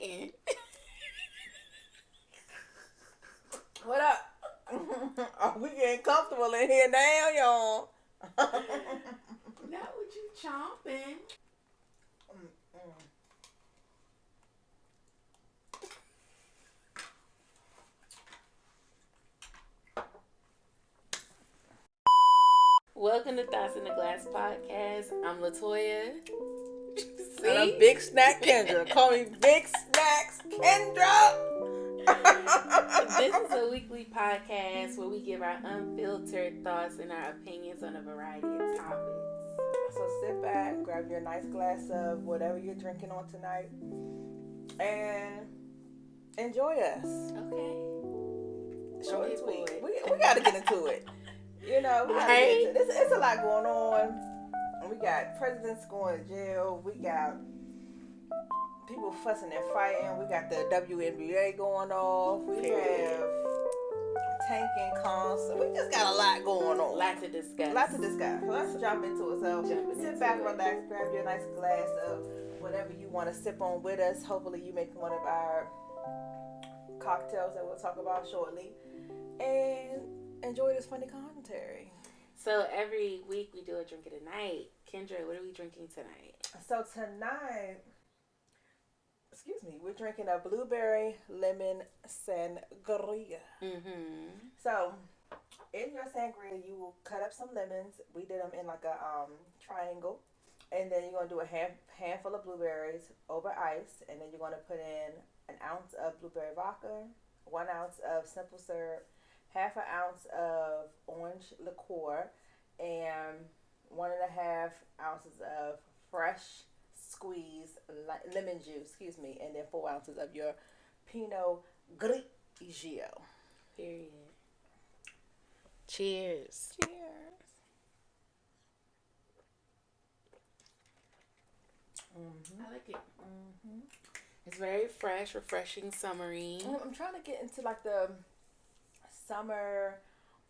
eating. What up? Are we getting comfortable in here now, y'all? Not with you chomping. Welcome to Thoughts in the Glass podcast. I'm LaToya. See? And I'm Big Snack Kendra. Call me Big Snacks Kendra. This is a weekly podcast where we give our unfiltered thoughts and our opinions on a variety of topics. So sit back, grab your nice glass of whatever you're drinking on tonight, and enjoy us. Okay. Short and sweet. We got to get into it. You know, we got to get into this. It's a lot going on. We got presidents going to jail. We got people fussing and fighting. We got the WNBA going off. We have tanking concert. We just got a lot going on. Lot to discuss. So let's jump into it. So sit back, relax, grab your nice glass of whatever you want to sip on with us. Hopefully you make one of our cocktails that we'll talk about shortly. And enjoy this funny commentary. So every week we do a drink of the night. Kendra, what are we drinking tonight? So tonight, we're drinking a Blueberry Lemon Sangria. So in your sangria, you will cut up some lemons. We did them in like a triangle. And then you're going to do a handful of blueberries over ice. And then you're going to put in an ounce of blueberry vodka, 1 ounce of simple syrup, half an ounce of orange liqueur, and 1.5 ounces of fresh squeezed lemon juice, and then 4 ounces of your Pinot Grigio. Period. Cheers. I like it. It's very fresh, refreshing, summery. I'm trying to get into like the summer,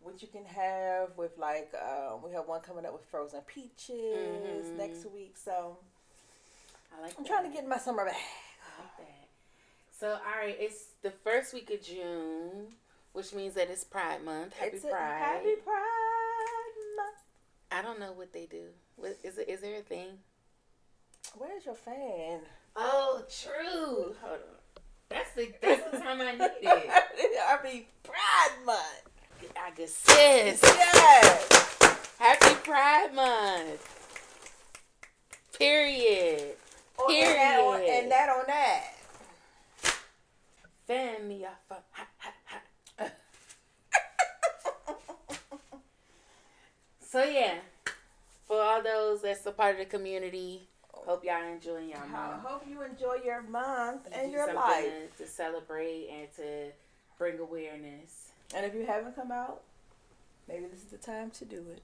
what you can have with like we have one coming up with frozen peaches next week, so I'm trying to get my summer back. I like that. So all right, it's the first week of June, which means that it's Pride Month. Happy Pride Month. I don't know what they do. Is there a thing? Where's your fan? Oh, true. Hold on. That's the time I need it. I mean, Pride Month. I guess sis. Yes. Happy Pride Month. Period. And that on that. Fan me off. So yeah, for all those that's a part of the community, hope y'all enjoying y'all month. Hope you enjoy your month and your life. To celebrate and to bring awareness. And if you haven't come out, maybe this is the time to do it.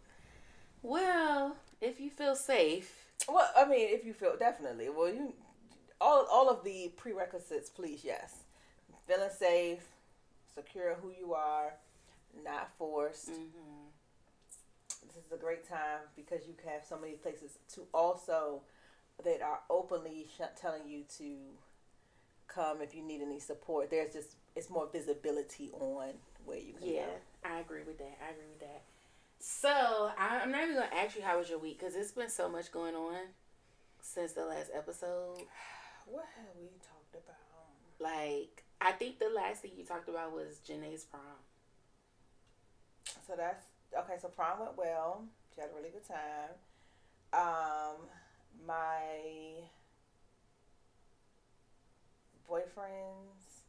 Well, if you feel safe. Well, I mean, if you feel, definitely. Well, you all of the prerequisites, please, yes. Feeling safe, secure who you are, not forced. This is a great time because you have so many places to also that are openly telling you to come if you need any support. It's more visibility on where you can go. I agree with that. So I'm not even gonna ask you how was your week because it's been so much going on since the last episode. What have we talked about? Like, I think the last thing you talked about was Janae's prom. So that's okay. So prom went well. She had a really good time. My boyfriend's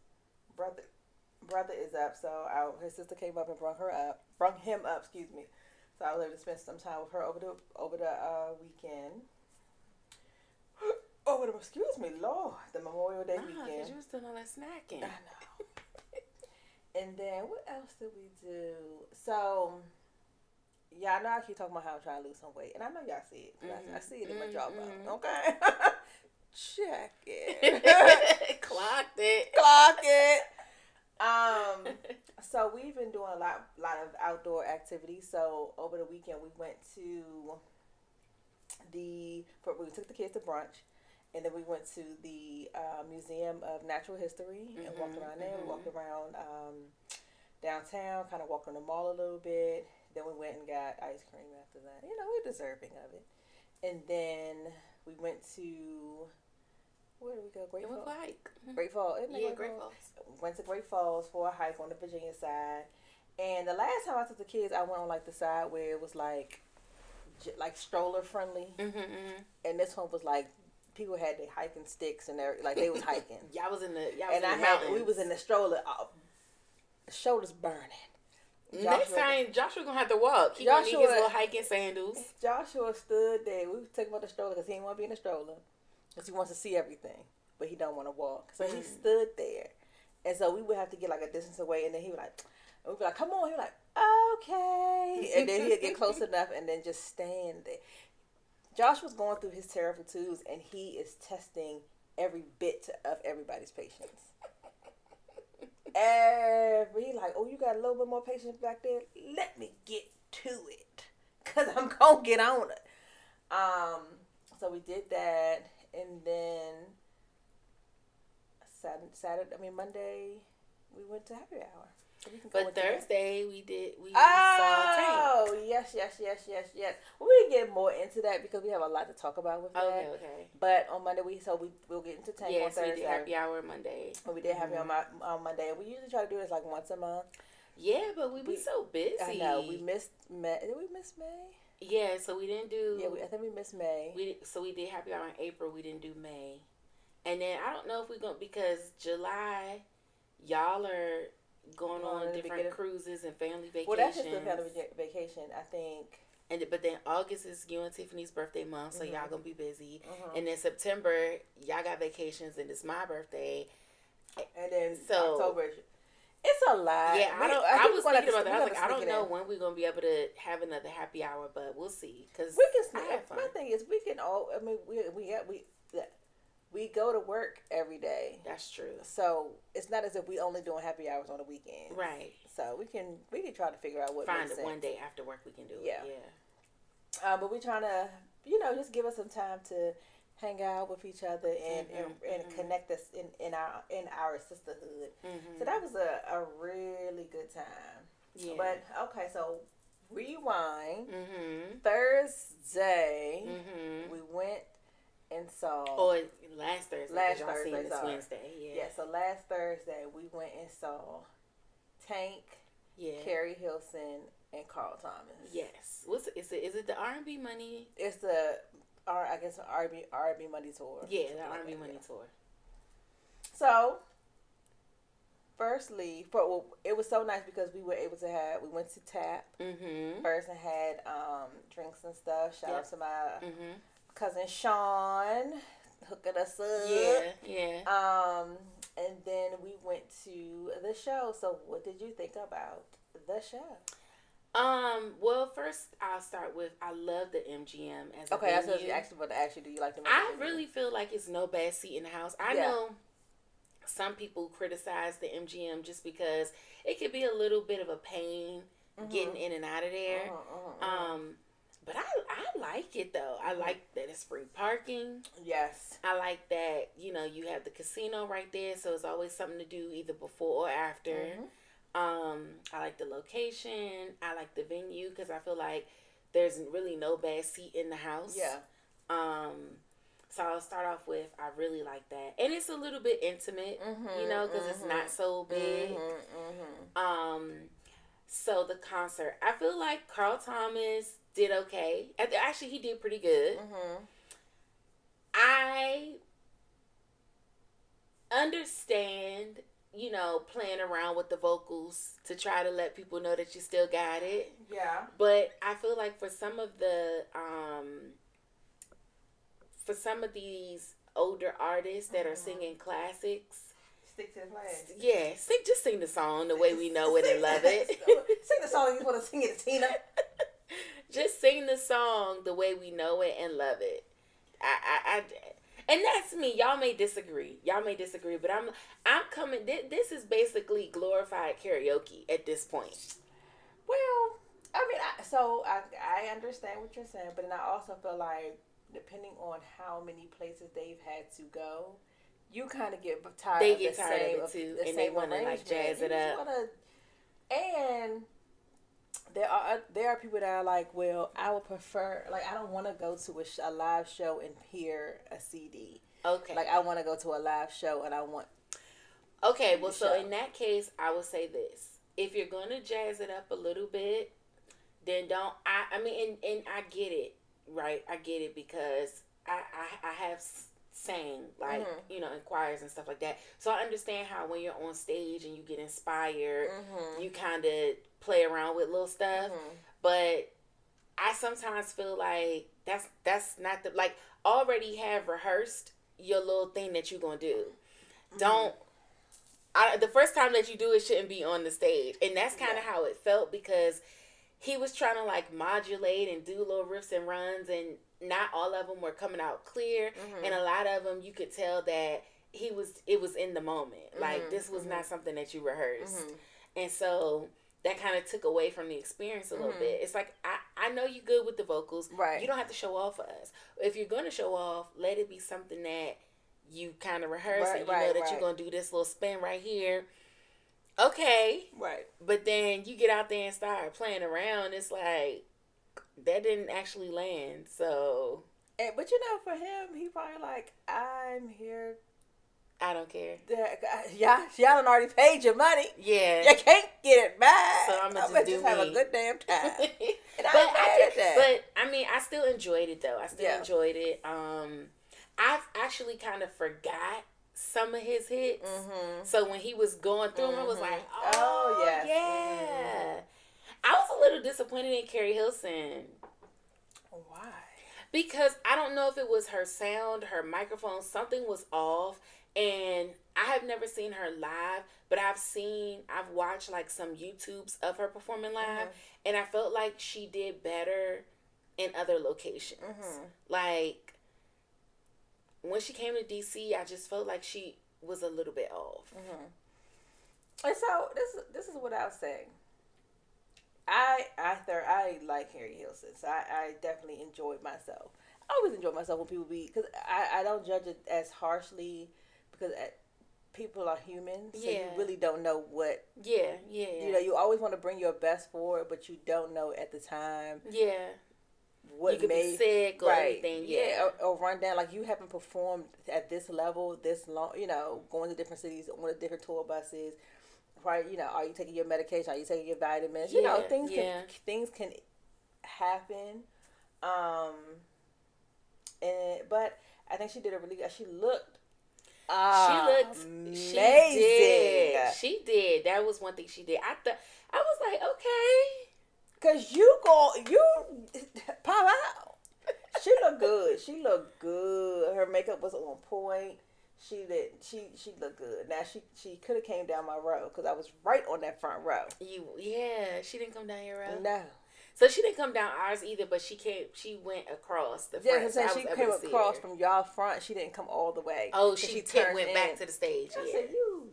brother is up, so his sister came up and brung him up. So I was able to spend some time with her over the weekend. The Memorial Day weekend. Because you were still on that snacking. I know. And then what else did we do? So, y'all know I keep talking about how I'm trying to lose some weight. And I know y'all see it. I see it in my jawbone. Okay? Check it. Clocked it. So we've been doing a lot of outdoor activities. So over the weekend we went to we took the kids to brunch, And then we went to the Museum of Natural History and walked around there. We walked around downtown, kind of walked on the mall a little bit. Then we went and got ice cream after that. You know, we're deserving of it. And then we went to, where did we go? Great Falls. We went for a hike. Great Falls. Yeah, Great Falls. Went to Great Falls for a hike on the Virginia side. And the last time I took the kids, I went on like the side where it was like stroller friendly. And this one was like, people had their hiking sticks and they was hiking. Y'all was in the mountains. We was in the stroller. Shoulders burning. Next time, Joshua gonna have to walk. He gonna need his little hiking sandals. Joshua stood there. We took him on the stroller because he didn't want to be in the stroller because he wants to see everything, but he don't want to walk. So he stood there, and so we would have to get like a distance away, and then he would we'd be like, "Come on!" He was like, "Okay," and then he'd get close enough, and then just stand there. Josh was going through his terrible twos, and he is testing every bit of everybody's patience. He like, oh, you got a little bit more patience back there? Let me get to it, cause I'm gonna get on it. So we did that, and then Monday, we went to happy hour. So but Thursday we saw Tank. Oh, yes. We'll get more into that because we have a lot to talk about with that. Okay. But on Monday we'll get into Tank on Thursday. We did happy hour Monday. And we did happy hour on Monday. We usually try to do this like once a month. Yeah, but we be so busy. I know. We missed May. Did we miss May? Yeah, so we didn't do. Yeah, I think we missed May. We did happy hour in April. We didn't do May, and then I don't know if we're gonna because July, y'all are going on different cruises and family vacations. Well, that's just a family vacation, I think. But then August is you and Tiffany's birthday month, so y'all gonna be busy. And then September, y'all got vacations, and it's my birthday. And then October, it's a lot. Yeah, I was thinking about that. I was like, I don't know when we're gonna be able to have another happy hour, but we'll see. Cause we can sneak. My thing is, we can all. I mean, we go to work every day. That's true. So it's not as if we only doing happy hours on the weekend. Right. So we can try to figure out what find makes it sense. One day after work we can do it. Yeah. But we trying to, just give us some time to hang out with each other and connect us in our sisterhood. So that was a really good time. Yeah. But okay, so rewind. Thursday we went and saw. Oh, last Thursday. Last Thursday. This Wednesday. Yeah. So last Thursday we went and saw Tank, Carrie Hilson, and Carl Thomas. Yes. Is it the R&B Money? It's the R&B Money tour. Yeah, the R&B Money tour. So, firstly, it was so nice because we went to Tap first and had drinks and stuff. Shout out to my cousin Sean hooking us up. Yeah. And then we went to the show. So what did you think about the show? Well, first I'll start with I love the MGM as a venue. That's what you asked you. Do you like the MGM? I really feel like it's no bad seat in the house. I know some people criticize the MGM just because it could be a little bit of a pain getting in and out of there. But I like it though. I like that it's free parking. Yes. I like that, you have the casino right there, so it's always something to do either before or after. I like the location. I like the venue because I feel like there's really no bad seat in the house. Yeah. So I'll start off with I really like that. And it's a little bit intimate, because it's not so big. So the concert, I feel like Carl Thomas did okay. Actually, he did pretty good. I understand, playing around with the vocals to try to let people know that you still got it. Yeah. But I feel like for some of these older artists that are singing classics, stick to the plan. Yeah, just sing the song the way we know it and love it. Sing the song you want to sing it, Tina. Just sing the song the way we know it and love it. And that's me. Y'all may disagree, but I'm coming. This is basically glorified karaoke at this point. Well, I mean, I understand what you're saying, but then I also feel like depending on how many places they've had to go, you kind of get tired. They get tired of it too, and they want to like jazz it up. And there are people that are like, well, I would prefer, like, I don't want to go to a live show and hear a CD. Okay. Like, I want to go to a live show and I want. Okay, well, so in that case, I would say this: if you're gonna jazz it up a little bit, then don't. I mean, and I get it, right? I get it because I have sang like in choirs and stuff like that, so I understand how when you're on stage and you get inspired, you kind of play around with little stuff, but I sometimes feel like that's not the, like, already have rehearsed your little thing that you're gonna do. Don't. The first time that you do it shouldn't be on the stage, and that's kind of how it felt, because he was trying to like modulate and do little riffs and runs, and not all of them were coming out clear, and a lot of them you could tell that it was in the moment, like this was not something that you rehearsed, and so that kind of took away from the experience a little bit. It's like, I know you good with the vocals, right? You don't have to show off for us. If you're gonna show off, let it be something that you kind of rehearse, and you know that you're going to do this little spin right here. Okay. Right. But then you get out there and start playing around. It's like, that didn't actually land. So. But you know, for him, he probably like, I'm here. I don't care. Y'all done already paid your money. Yeah. You can't get it back. So I'm going to just have a good damn time. And but I mean, I still enjoyed it though. I still enjoyed it. I've actually kind of forgot some of his hits. So when he was going through them, I was like, oh yeah. I was a little disappointed in Carrie Hilson. Why? Because I don't know if it was her sound, her microphone, something was off. And I have never seen her live, but I've watched like some YouTubes of her performing live, and I felt like she did better in other locations. Like, when she came to DC, I just felt like she was a little bit off. And so this is what I'll say. I like Carrie Hilson, so I definitely enjoyed myself. I always enjoy myself when people because I don't judge it as harshly, because people are human, so you really don't know what. You know, you always want to bring your best forward, but you don't know at the time. What you could be sick or anything, or run down. Like, you haven't performed at this level this long, you know, going to different cities on the different tour buses, right? You know, are you taking your medication? Are you taking your vitamins? You know, things can happen. But I think she did a really good. She looked amazing. She did. That was one thing she did. I was like, okay. Cause you pop out. She looked good. Her makeup was on point. She looked good. Now she could have came down my row, because I was right on that front row. She didn't come down your row. No. So she didn't come down ours either, but she went across the front. Yeah, so she came across from y'all front. She didn't come all the way. Oh, she went back to the stage. I said, you.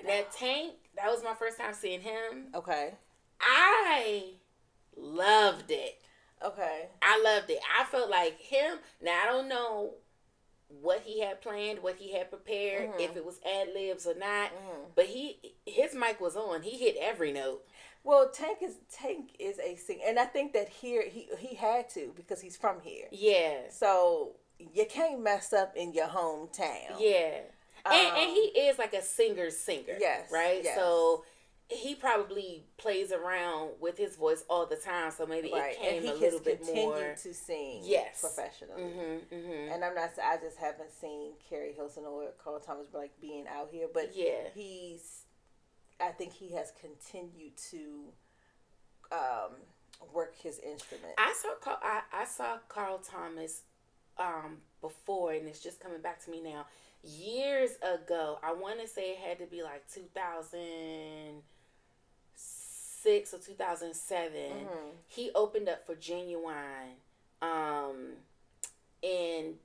Now Tank, that was my first time seeing him. Okay. I loved it. Okay. I loved it. I felt like him. Now, I don't know what he had planned, what he had prepared, if it was ad-libs or not, but his mic was on. He hit every note. Well, Tank is a singer, and I think that here he had to, because he's from here. Yeah. So you can't mess up in your hometown. Yeah. And he is like a singer. Yes. Right? Yes. So he probably plays around with his voice all the time, so maybe it came a little bit more. And he continued to sing professionally. And I just haven't seen Carrie Hilson or Carl Thomas like being out here, but I think he has continued to work his instrument. I saw Carl Thomas before, and it's just coming back to me now. Years ago, I want to say it had to be like 2006 or 2007. He opened up for Genuine in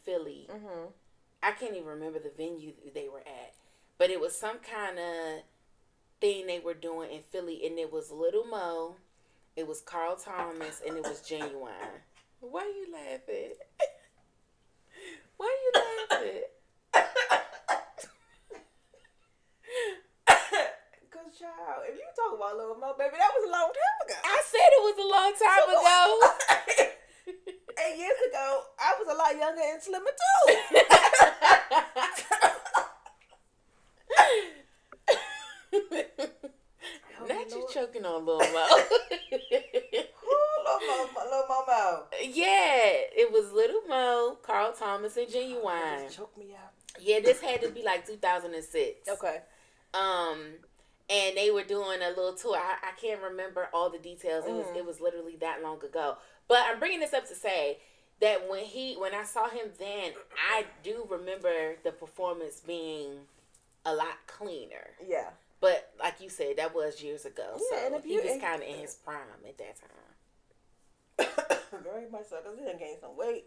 Philly. I can't even remember the venue they were at, but it was some kind of thing they were doing in Philly, and it was Little Mo, it was Carl Thomas, and it was Genuine. Why are you laughing? Why are you laughing? Cause child, if you talk about Little Mo, baby, that was a long time ago. I said it was a long time ago. 8 years ago, I was a lot younger and slimmer too. Not you choking on Lil Mo. Lil Mo. Yeah, it was Little Mo, Carl Thomas, and Genuine. Just choke me out. Yeah, this had to be like 2006. Okay. And they were doing a little tour. I can't remember all the details. It was literally that long ago. But I'm bringing this up to say that when I saw him then, I do remember the performance being a lot cleaner. Yeah. But like you said, that was years ago. Yeah, so he was kind of in his prime at that time. Very much so, because he done gained some weight.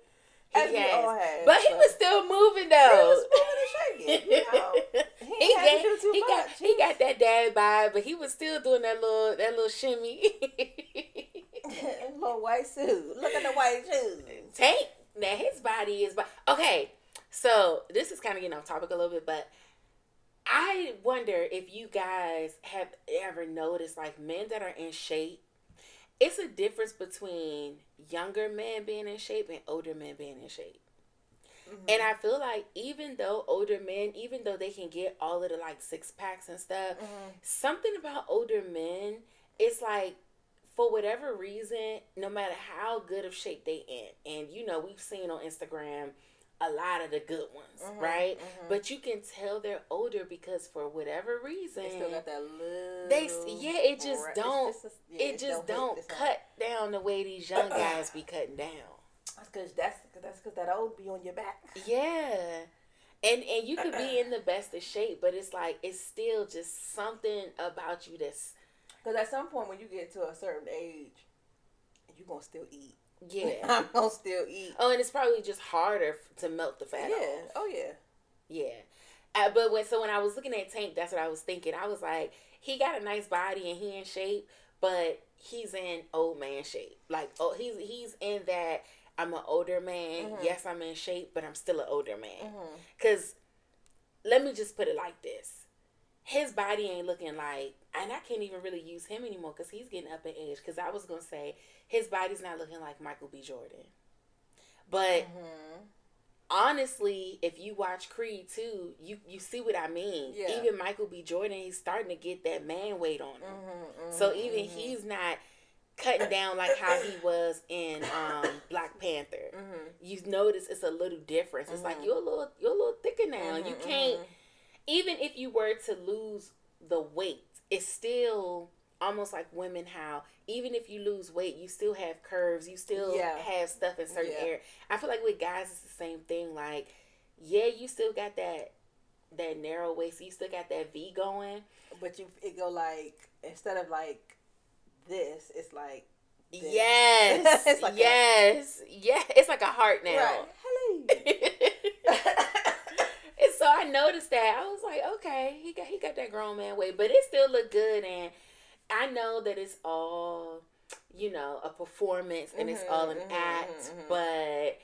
He has. But he was still moving though. He was moving and shaking. You know, he had to do too much. He got that dad vibe, but he was still doing that little shimmy. Little white suit. Look at the white shoes. Tank. Now his body is. Okay, so this is kind of getting off topic a little bit, but I wonder if you guys have ever noticed, like, men that are in shape. It's a difference between younger men being in shape and older men being in shape. Mm-hmm. And I feel like even though older men, even though they can get all of the like 6-packs and stuff, something about older men, it's like, for whatever reason, no matter how good of shape they in, and you know, we've seen on Instagram a lot of the good ones, right? But you can tell they're older because for whatever reason, they still got that little. It just don't cut down the way these young guys be cutting down. That's because that old be on your back. Yeah, and you could be in the best of shape, but it's like it's still just something about you that's. Because at some point when you get to a certain age, you're gonna still eat. Yeah. I'm going to still eat. Oh, and it's probably just harder to melt the fat off. Oh, yeah. Yeah. But when I was looking at Tank, that's what I was thinking. I was like, he got a nice body and he in shape, but he's in old man shape. Like, he's in that I'm an older man. Yes, I'm in shape, but I'm still an older man. Because let me just put it like this. His body ain't looking like, and I can't even really use him anymore because he's getting up in age. Because I was going to say, his body's not looking like Michael B. Jordan. But honestly, if you watch Creed 2, you see what I mean. Yeah. Even Michael B. Jordan, he's starting to get that man weight on him. So even he's not cutting down like how he was in Black Panther. You notice it's a little difference. It's like you're a little thicker now. You can't. Even if you were to lose the weight, it's still almost like women, how even if you lose weight, you still have curves. You still have stuff in certain areas. I feel like with guys, it's the same thing. Like, yeah, you still got that narrow waist. You still got that V going. But it go like, instead of like this, it's like this. Yes. It's like it's like a heart now. Right. Hello. And so I noticed that. I was like, okay, he got that grown man weight, but it still looked good. And I know that it's all, a performance and it's all an act. But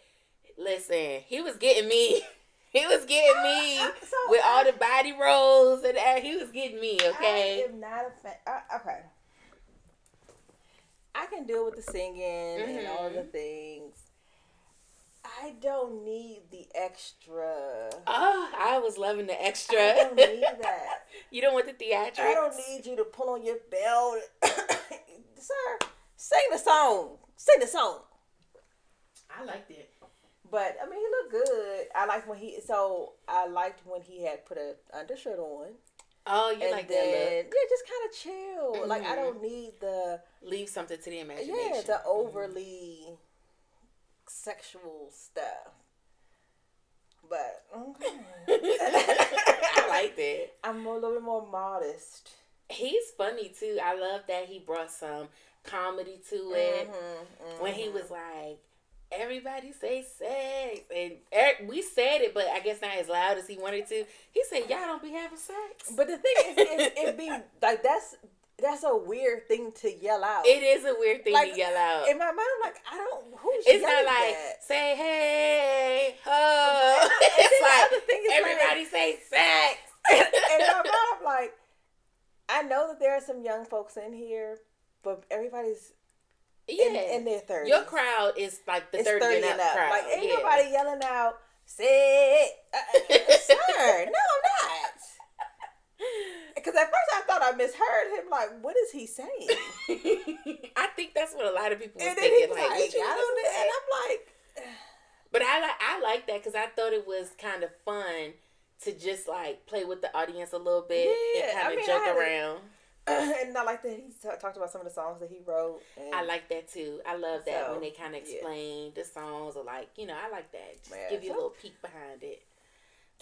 listen, he was getting me. He was getting me with all the body rolls and that. He was getting me, okay? I am not a fan. Okay. I can deal with the singing and all the things. I don't need the extra. Oh, I was loving the extra. I don't need that. You don't want the theatrics? I don't need you to pull on your belt. Sir, sing the song. Sing the song. I liked it. But, I mean, he looked good. I liked when he had put an undershirt on. Oh, you like that look? Yeah, just kind of chill. Like, I don't need leave something to the imagination. Yeah, the overly sexual stuff. But, I like that. I'm a little bit more modest. He's funny, too. I love that he brought some comedy to it. When he was like, everybody say sex. And we said it, but I guess not as loud as he wanted to. He said, y'all don't be having sex. But the thing is, it be like, that's a weird thing to yell out. It is a weird thing to yell out. In my mind, I'm like, I don't, who's it's yelling not like, that? say, hey, ho. It's like, everybody like, say sex. And in my mind, I'm like, I know that there are some young folks in here, but everybody's in their 30s. Your crowd is like the 30 and up crowd. Like, ain't nobody yelling out, say it. Sir, no, I'm not. Because at first I thought I misheard him. Like, what is he saying? I think that's what a lot of people were thinking. Like, what you I don't know. And I'm like... But I like that because I thought it was kind of fun to just like play with the audience a little bit and kind of joke around. And I like that he talked about some of the songs that he wrote. I like that too. I love that when they kind of explain the songs, or like, you know, I like that. Just give you a little peek behind it.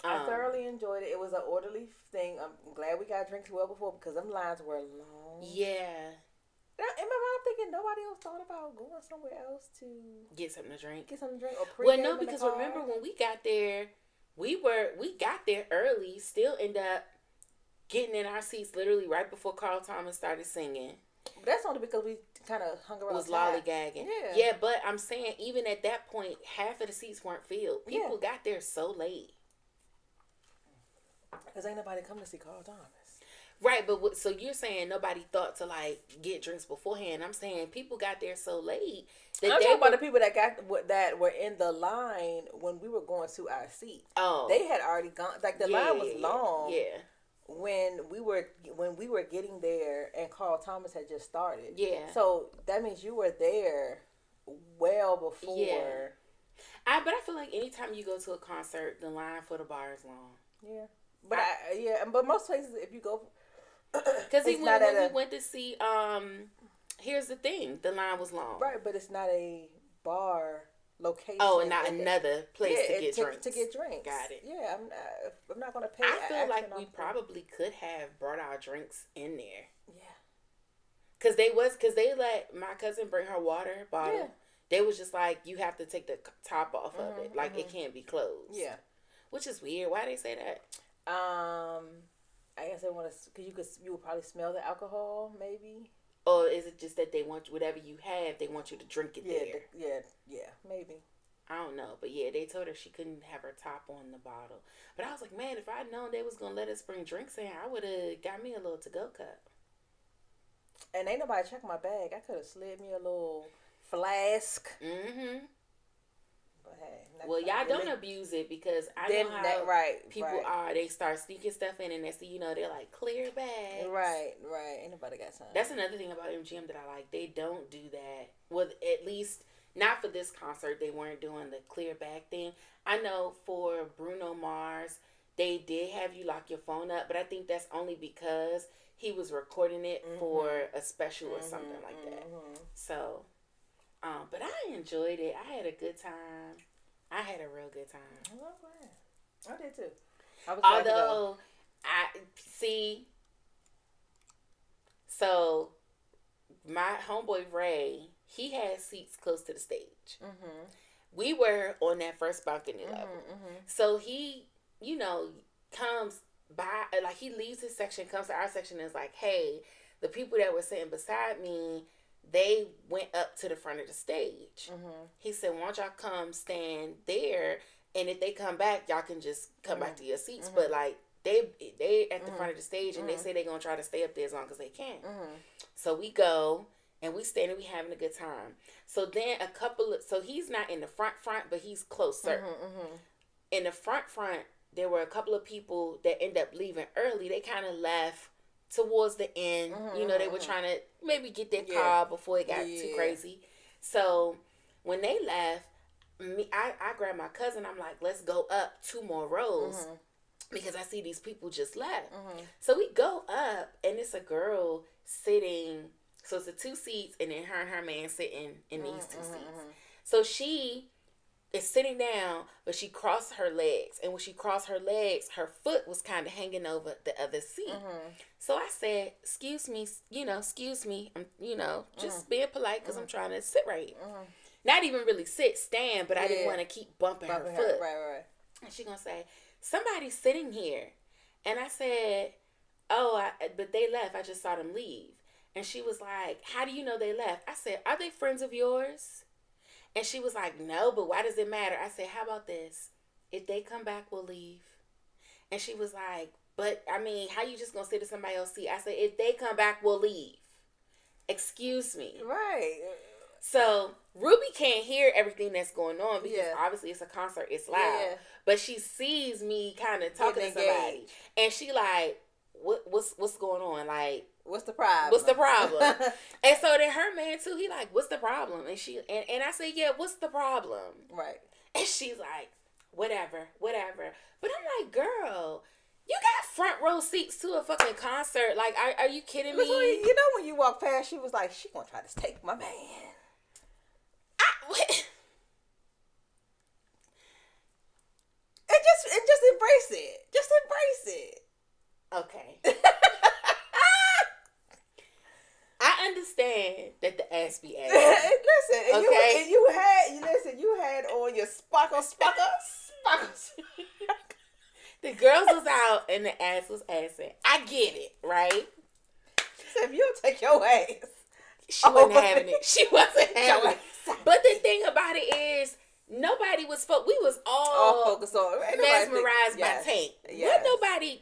I thoroughly enjoyed it. It was an orderly thing. I'm glad we got drinks well before because them lines were long. Yeah. In my mind, I'm thinking nobody else thought about going somewhere else to get something to drink. Or pre-game. Well, no, because remember when we got there, we got there early. Still end up getting in our seats literally right before Carl Thomas started singing. But that's only because we kind of hung around. Was lollygagging. Yeah, but I'm saying even at that point, half of the seats weren't filled. People got there so late. Because ain't nobody come to see Carl Thomas. Right, but so you're saying nobody thought to like get drinks beforehand. I'm saying people got there so late that I'm talking about the people that were in the line when we were going to our seat. Oh, they had already gone. Like the line was long. Yeah. When we were getting there and Carl Thomas had just started. Yeah. So that means you were there well before. Yeah. But I feel like anytime you go to a concert, the line for the bar is long. Yeah. But but most places if you go, because when we went to see, here's the thing, the line was long. Right, but it's not a bar location. Oh, and not another place to get drinks. To get drinks. Got it. Yeah, I'm not going to pay. I feel like we probably could have brought our drinks in there. Yeah. Because they let my cousin bring her water bottle. Yeah. They was just like, you have to take the top off of it. Like, it can't be closed. Yeah. Which is weird. Why they say that? I guess they want to, because you would probably smell the alcohol, maybe. Or is it just that they want whatever you have, they want you to drink it there? Yeah, maybe. I don't know, but yeah, they told her she couldn't have her top on the bottle. But I was like, man, if I'd known they was gonna let us bring drinks in, I would have got me a little to-go cup. And ain't nobody check my bag. I could have slid me a little flask. Mm-hmm. But hey, well, y'all don't abuse it because I know how people are. They start sneaking stuff in, and next thing you know, they're like, clear bags. Right. Ain't nobody got time. That's another thing about MGM that I like. They don't do that. Well, at least not for this concert. They weren't doing the clear bag thing. I know for Bruno Mars, they did have you lock your phone up, but I think that's only because he was recording it for a special or something like that. So... but I enjoyed it. I had a good time. I had a real good time. I did too. Although, I see. So, my homeboy Ray, he had seats close to the stage. Mm-hmm. We were on that first balcony level. So he, comes by, like he leaves his section, comes to our section, and is like, "Hey, the people that were sitting beside me, they went up to the front of the stage." He said, "Why don't y'all come stand there, and if they come back, y'all can just come back to your seats." But like they at the front of the stage, and they say they're gonna try to stay up there as long as they can. So we go and we stand and we having a good time. So then so he's not in the front, but he's closer. In the front, there were a couple of people that end up leaving early. They kind of left towards the end. They were trying to maybe get their car before it got too crazy. So when they left, I grabbed my cousin. I'm like, let's go up 2 more rows because I see these people just left. So we go up, and it's a girl sitting. So it's the 2 seats, and then her and her man sitting in these 2 seats. So she is sitting down, but she crossed her legs. And when she crossed her legs, her foot was kind of hanging over the other seat. So I said, excuse me, I'm, just being polite because I'm trying to sit right. not even really sit, stand, but I didn't want to keep bumping her foot. Right. And she gonna say, somebody's sitting here. And I said, oh, but they left. I just saw them leave. And she was like, how do you know they left? I said, are they friends of yours? And she was like, no, but why does it matter? I said, how about this? If they come back, we'll leave. And she was like, but, I mean, how you just going to sit in somebody else's seat? I said, if they come back, we'll leave. Excuse me. Right. So, Ruby can't hear everything that's going on because obviously it's a concert. It's loud. Yeah. But she sees me kind of talking to somebody. And she like, what's going on? Like, what's the problem? What's the problem? And so then her man too, he like, what's the problem? And she and I say, yeah, what's the problem? Right. And she's like, whatever. But I'm like, girl, you got front row seats to a fucking concert. Like, are you kidding me? You know when you walk past, she was like, she gonna try to take my man. And just embrace it. Just embrace it. Okay. I understand that the ass be ass. Listen, and okay? you had on your sparkles. The girls was out and the ass was assing. I get it, right? So if you don't take your ass, she wasn't having it. She wasn't having it. But the thing about it is, nobody was we was all focused on mesmerized by Tank. What nobody.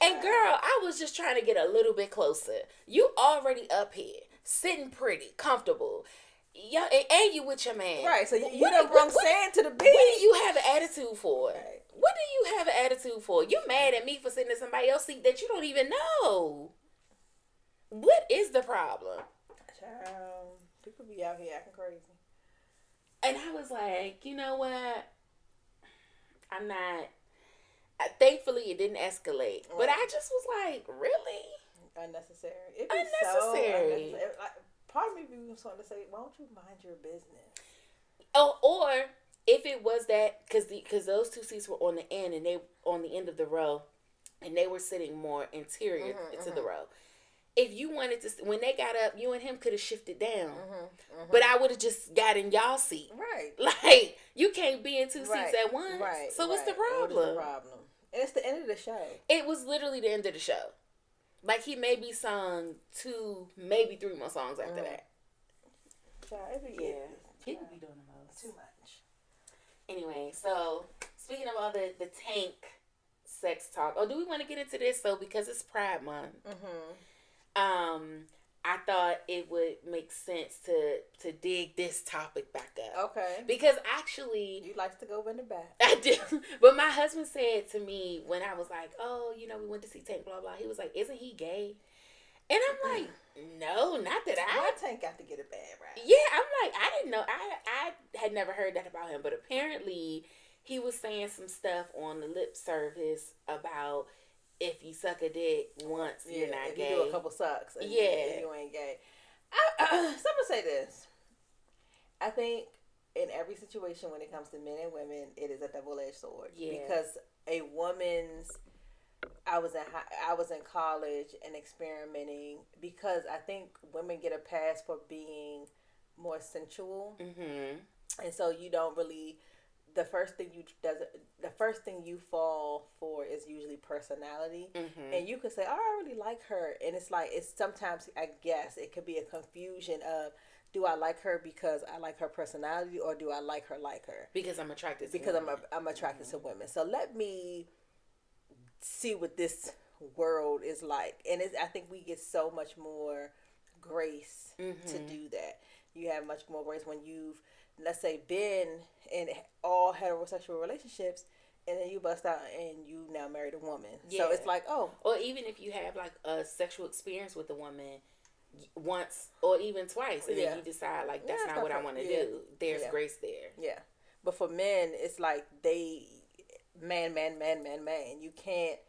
And girl, I was just trying to get a little bit closer. You already up here, sitting pretty, comfortable. Yeah, and you with your man. Right, so you done brought sand to the beach. What do you have an attitude for? Right. What do you have an attitude for? You mad at me for sitting in somebody else's seat that you don't even know. What is the problem? Child, people be out here acting crazy. And I was like, you know what? I'm not... Thankfully, it didn't escalate. Right. But I just was like, really? Unnecessary. Unnecessary. Like, part of me was going to say, why don't you mind your business? Oh, or if it was that, because those two seats were on the end, and they on the end of the row, and they were sitting more interior to the row. If you wanted to, when they got up, you and him could have shifted down. But I would have just got in y'all seat. Right. Like, you can't be in two seats at once. Right. So what's the problem? What is the problem? And it's the end of the show. It was literally the end of the show. Like, he maybe sung 2, maybe 3 more songs after that. People be doing the most. Too much. Anyway, so, speaking of all the Tank sex talk. Oh, do we want to get into this? So, because it's Pride Month. I thought it would make sense to dig this topic back up. Okay. Because actually... You like to go in the back. I do. But my husband said to me when I was like, oh, we went to see Tank, blah, blah. He was like, isn't he gay? And I'm like, no, not that Why Tank got to get a bad rap? Yeah, I'm like, I didn't know. I had never heard that about him. But apparently, he was saying some stuff on the lip service about... If you suck a dick once, you're not if gay. You do a couple sucks. And you ain't gay. So I'm going to say this. I think in every situation when it comes to men and women, it is a double-edged sword. Yeah. Because a woman's... I was in college and experimenting because I think women get a pass for being more sensual. And so you don't really... The first thing you fall for is usually personality, and you could say, "Oh, I really like her," and it's sometimes I guess it could be a confusion of, do I like her because I like her personality, or do I like her because I'm attracted to because women. I'm attracted to women. So let me see what this world is like, and I think we get so much more grace to do that. You have much more grace when you've, let's say, been in all heterosexual relationships, and then you bust out and you now married a woman. Yeah. So it's like, oh. Or even if you have like a sexual experience with a woman once or even twice, and then you decide like that's not what I want to do. There's grace there. Yeah. But for men, it's like man. You can't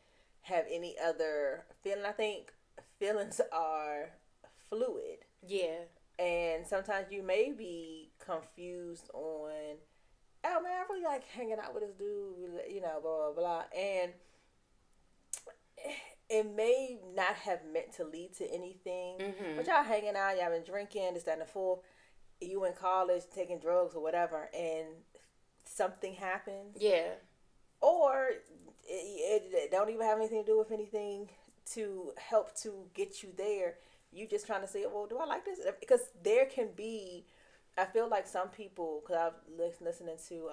have any other feeling. I think feelings are fluid. Yeah. And sometimes you may be confused on, oh man, I really like hanging out with this dude, blah, blah, blah. And it may not have meant to lead to anything. But y'all hanging out, y'all been drinking, this, that, and the fourth. you in college taking drugs or whatever, and something happens. Yeah. Or it don't even have anything to do with anything to help to get you there. You just trying to say, well, do I like this? Because there can be, I feel like some people, because I've listening to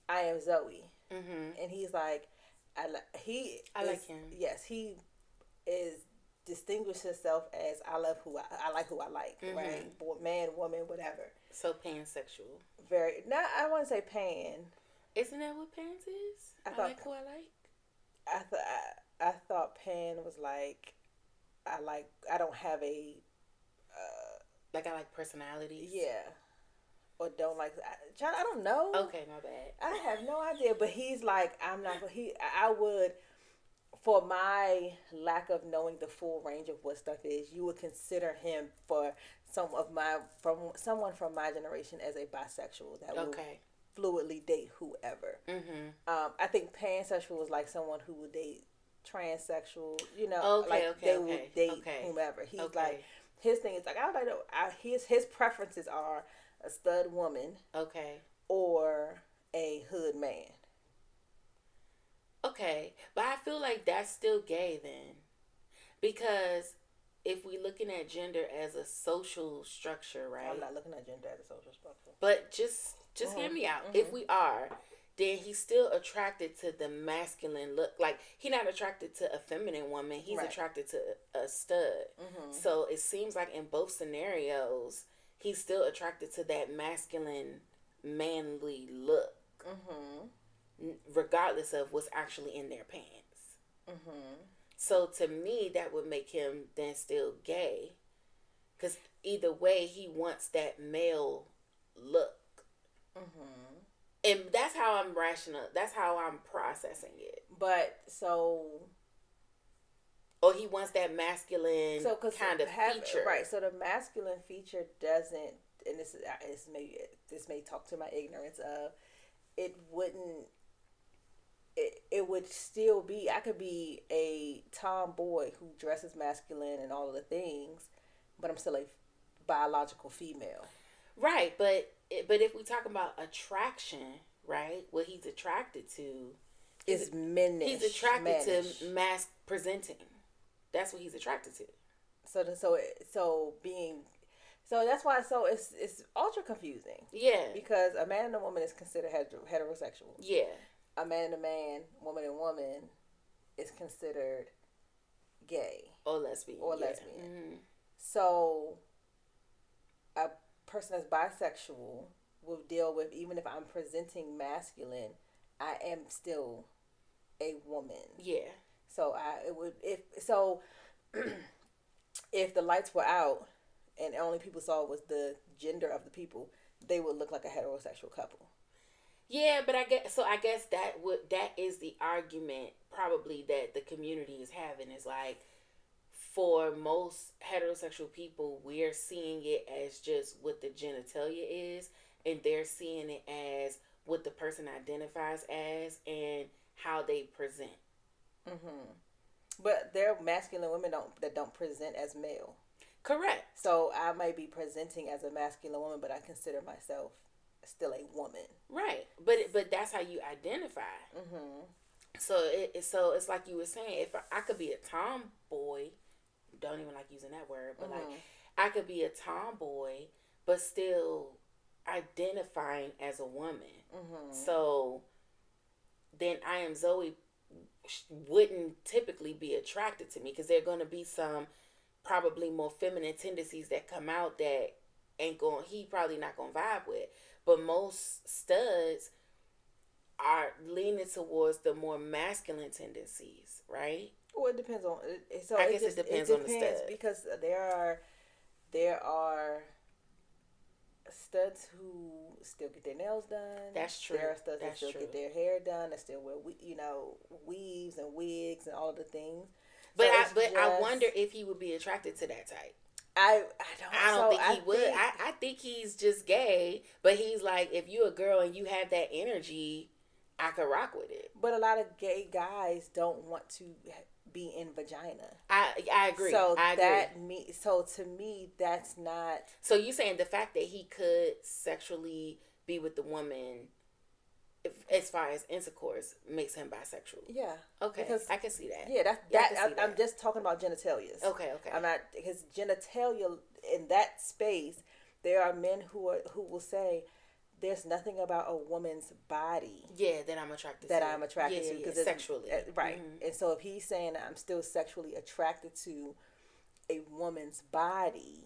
I Am Zoe, and he's like, I like him. Yes, he is distinguished himself as I love who I like who I like, right? Man, woman, whatever. So pansexual. Very. Not. I wouldn't say pan. Isn't that what pans is? I like who I like. I thought pan was like I don't have a like I like personalities. Yeah. Or don't like I don't know. Okay, my bad. I have no idea, but he's like I'm not. I would, for my lack of knowing the full range of what stuff is, you would consider him for someone from my generation as a bisexual that would fluidly date whoever. I think pansexual is like someone who would date transsexual. You know, they would date whomever. He's like his thing is like I don't know. His preferences are a stud woman, or a hood man. Okay, but I feel like that's still gay then, because if we looking at gender as a social structure, right? I'm not looking at gender as a social structure. But just hear me out. If we are, then he's still attracted to the masculine look. Like he's not attracted to a feminine woman. He's attracted to a stud. So it seems like in both scenarios, he's still attracted to that masculine, manly look. Regardless of what's actually in their pants. So to me, that would make him then still gay. Because either way, he wants that male look. And that's how I'm that's how I'm processing it. But so... Or he wants that masculine kind of feature. Right, so the masculine feature doesn't... And this may talk to my ignorance of... It wouldn't... It would still be, I could be a tomboy who dresses masculine and all of the things, but I'm still a biological female. Right, but if we talk about attraction, right, what he's attracted to is menish. He's attracted to mask presenting. That's what he's attracted to. So that's why it's ultra confusing. Yeah. Because a man and a woman is considered heterosexual. Yeah. A man and a man, woman and woman is considered gay. Or lesbian. So a person that's bisexual will deal with, even if I'm presenting masculine, I am still a woman. Yeah. So if the lights were out and only people saw was the gender of the people, they would look like a heterosexual couple. Yeah, but I guess that is the argument probably that the community is having, is like, for most heterosexual people, we're seeing it as just what the genitalia is, and they're seeing it as what the person identifies as and how they present. But there are masculine women that don't present as male. Correct. So I might be presenting as a masculine woman, but I consider myself still a woman. Right. But that's how you identify. So it's like you were saying, if I could be a tomboy, don't even like using that word, but like I could be a tomboy but still identifying as a woman. So then I Am Zoe wouldn't typically be attracted to me, because there are going to be some probably more feminine tendencies that come out that he probably not going to vibe with. But most studs are leaning towards the more masculine tendencies, right? Well, it depends on. I guess it depends on the stud, because there are studs who still get their nails done. That's true. There are studs that still get their hair done. That still wear weaves and wigs and all of the things. But I wonder if he would be attracted to that type. I don't think he would. I think he's just gay, but he's like, if you're a girl and you have that energy, I could rock with it. But a lot of gay guys don't want to be in vagina. I agree. So I agree. So to me, that's not. So you saying the fact that he could sexually be with the woman, as far as intercourse, makes him bisexual? Yeah. Okay. Because I can see that. Yeah, I'm just talking about genitalias. Okay. I'm not his genitalia in that space. There are men who will say, there's nothing about a woman's body. Yeah, that I'm attracted to. Because sexually. Right. Mm-hmm. And so if he's saying I'm still sexually attracted to a woman's body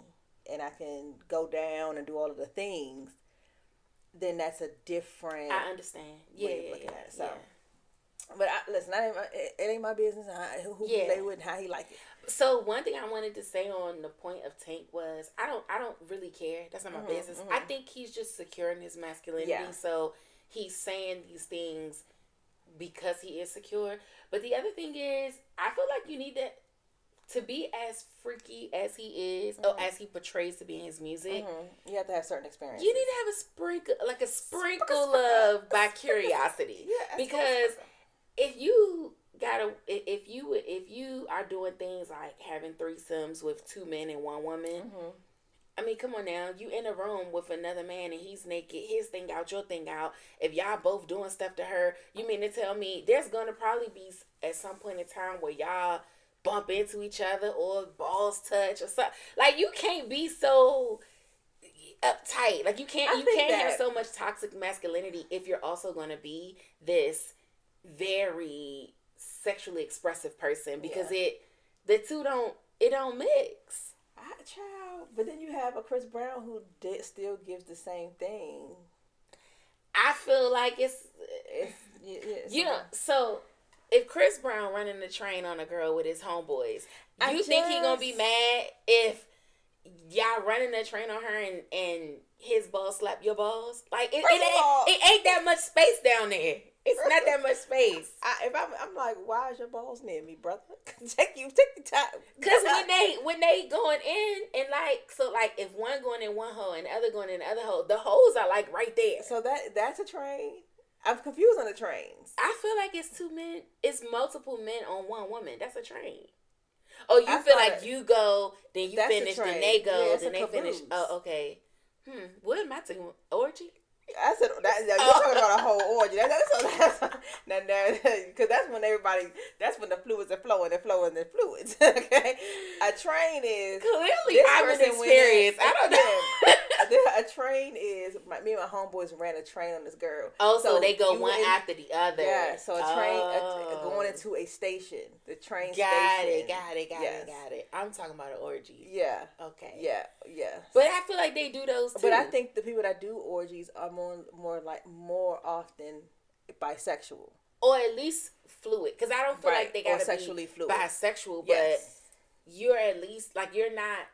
and I can go down and do all of the things, then that's a different. I understand. Way of looking at it. So. But listen, it ain't my business who he lay with and how he like it. So one thing I wanted to say on the point of Tank was I don't really care. That's not my business. Mm-hmm. I think he's just secure in his masculinity. Yeah. So he's saying these things because he is secure. But the other thing is, I feel like you need to be as freaky as he is, or as he portrays to be in his music. You have to have certain experiences. You need to have a sprinkle of by curiosity. Yeah, because if you are doing things like having threesomes with 2 men and 1 woman, I mean, come on now, you in a room with another man and he's naked, his thing out, your thing out. If y'all both doing stuff to her, you mean to tell me there's gonna probably be at some point in time where y'all bump into each other or balls touch or something? Like, you can't be so uptight. Like, you can't have so much toxic masculinity if you're also gonna be this very sexually expressive person, because the two don't mix. Child, but then you have a Chris Brown who still gives the same thing. I feel like it's you know. So if Chris Brown running the train on a girl with his homeboys, you think he gonna be mad if y'all running the train on her and his balls slap your balls? Like it ain't that much space down there. It's not that much space. I'm like, why is your balls near me, brother? Take the time. Because when they going in and like if one going in one hole and the other going in the other hole, the holes are like right there. So that's a train. I'm confused on the trains. I feel like it's 2 men. It's multiple men on 1 woman. That's a train. Oh, you feel like you go, then you finish, then they go, then they finish. Oh, okay. What am I talking about? Orgy? I said you're talking about a whole orgy. Because that's when the fluids are flowing and fluids. Okay, a train is clearly I'm inexperienced. I don't know. A train is me and my homeboys ran a train on this girl. Oh, so they go one after the other. Yeah, so a train going into a station. The train station. Got it. I'm talking about an orgy. Yeah. Okay. Yeah. But I feel like they do those too. But I think the people that do orgies are more often bisexual, or at least fluid. Because I don't feel like they gotta sexually be fluid. Bisexual, but you're at least like you're not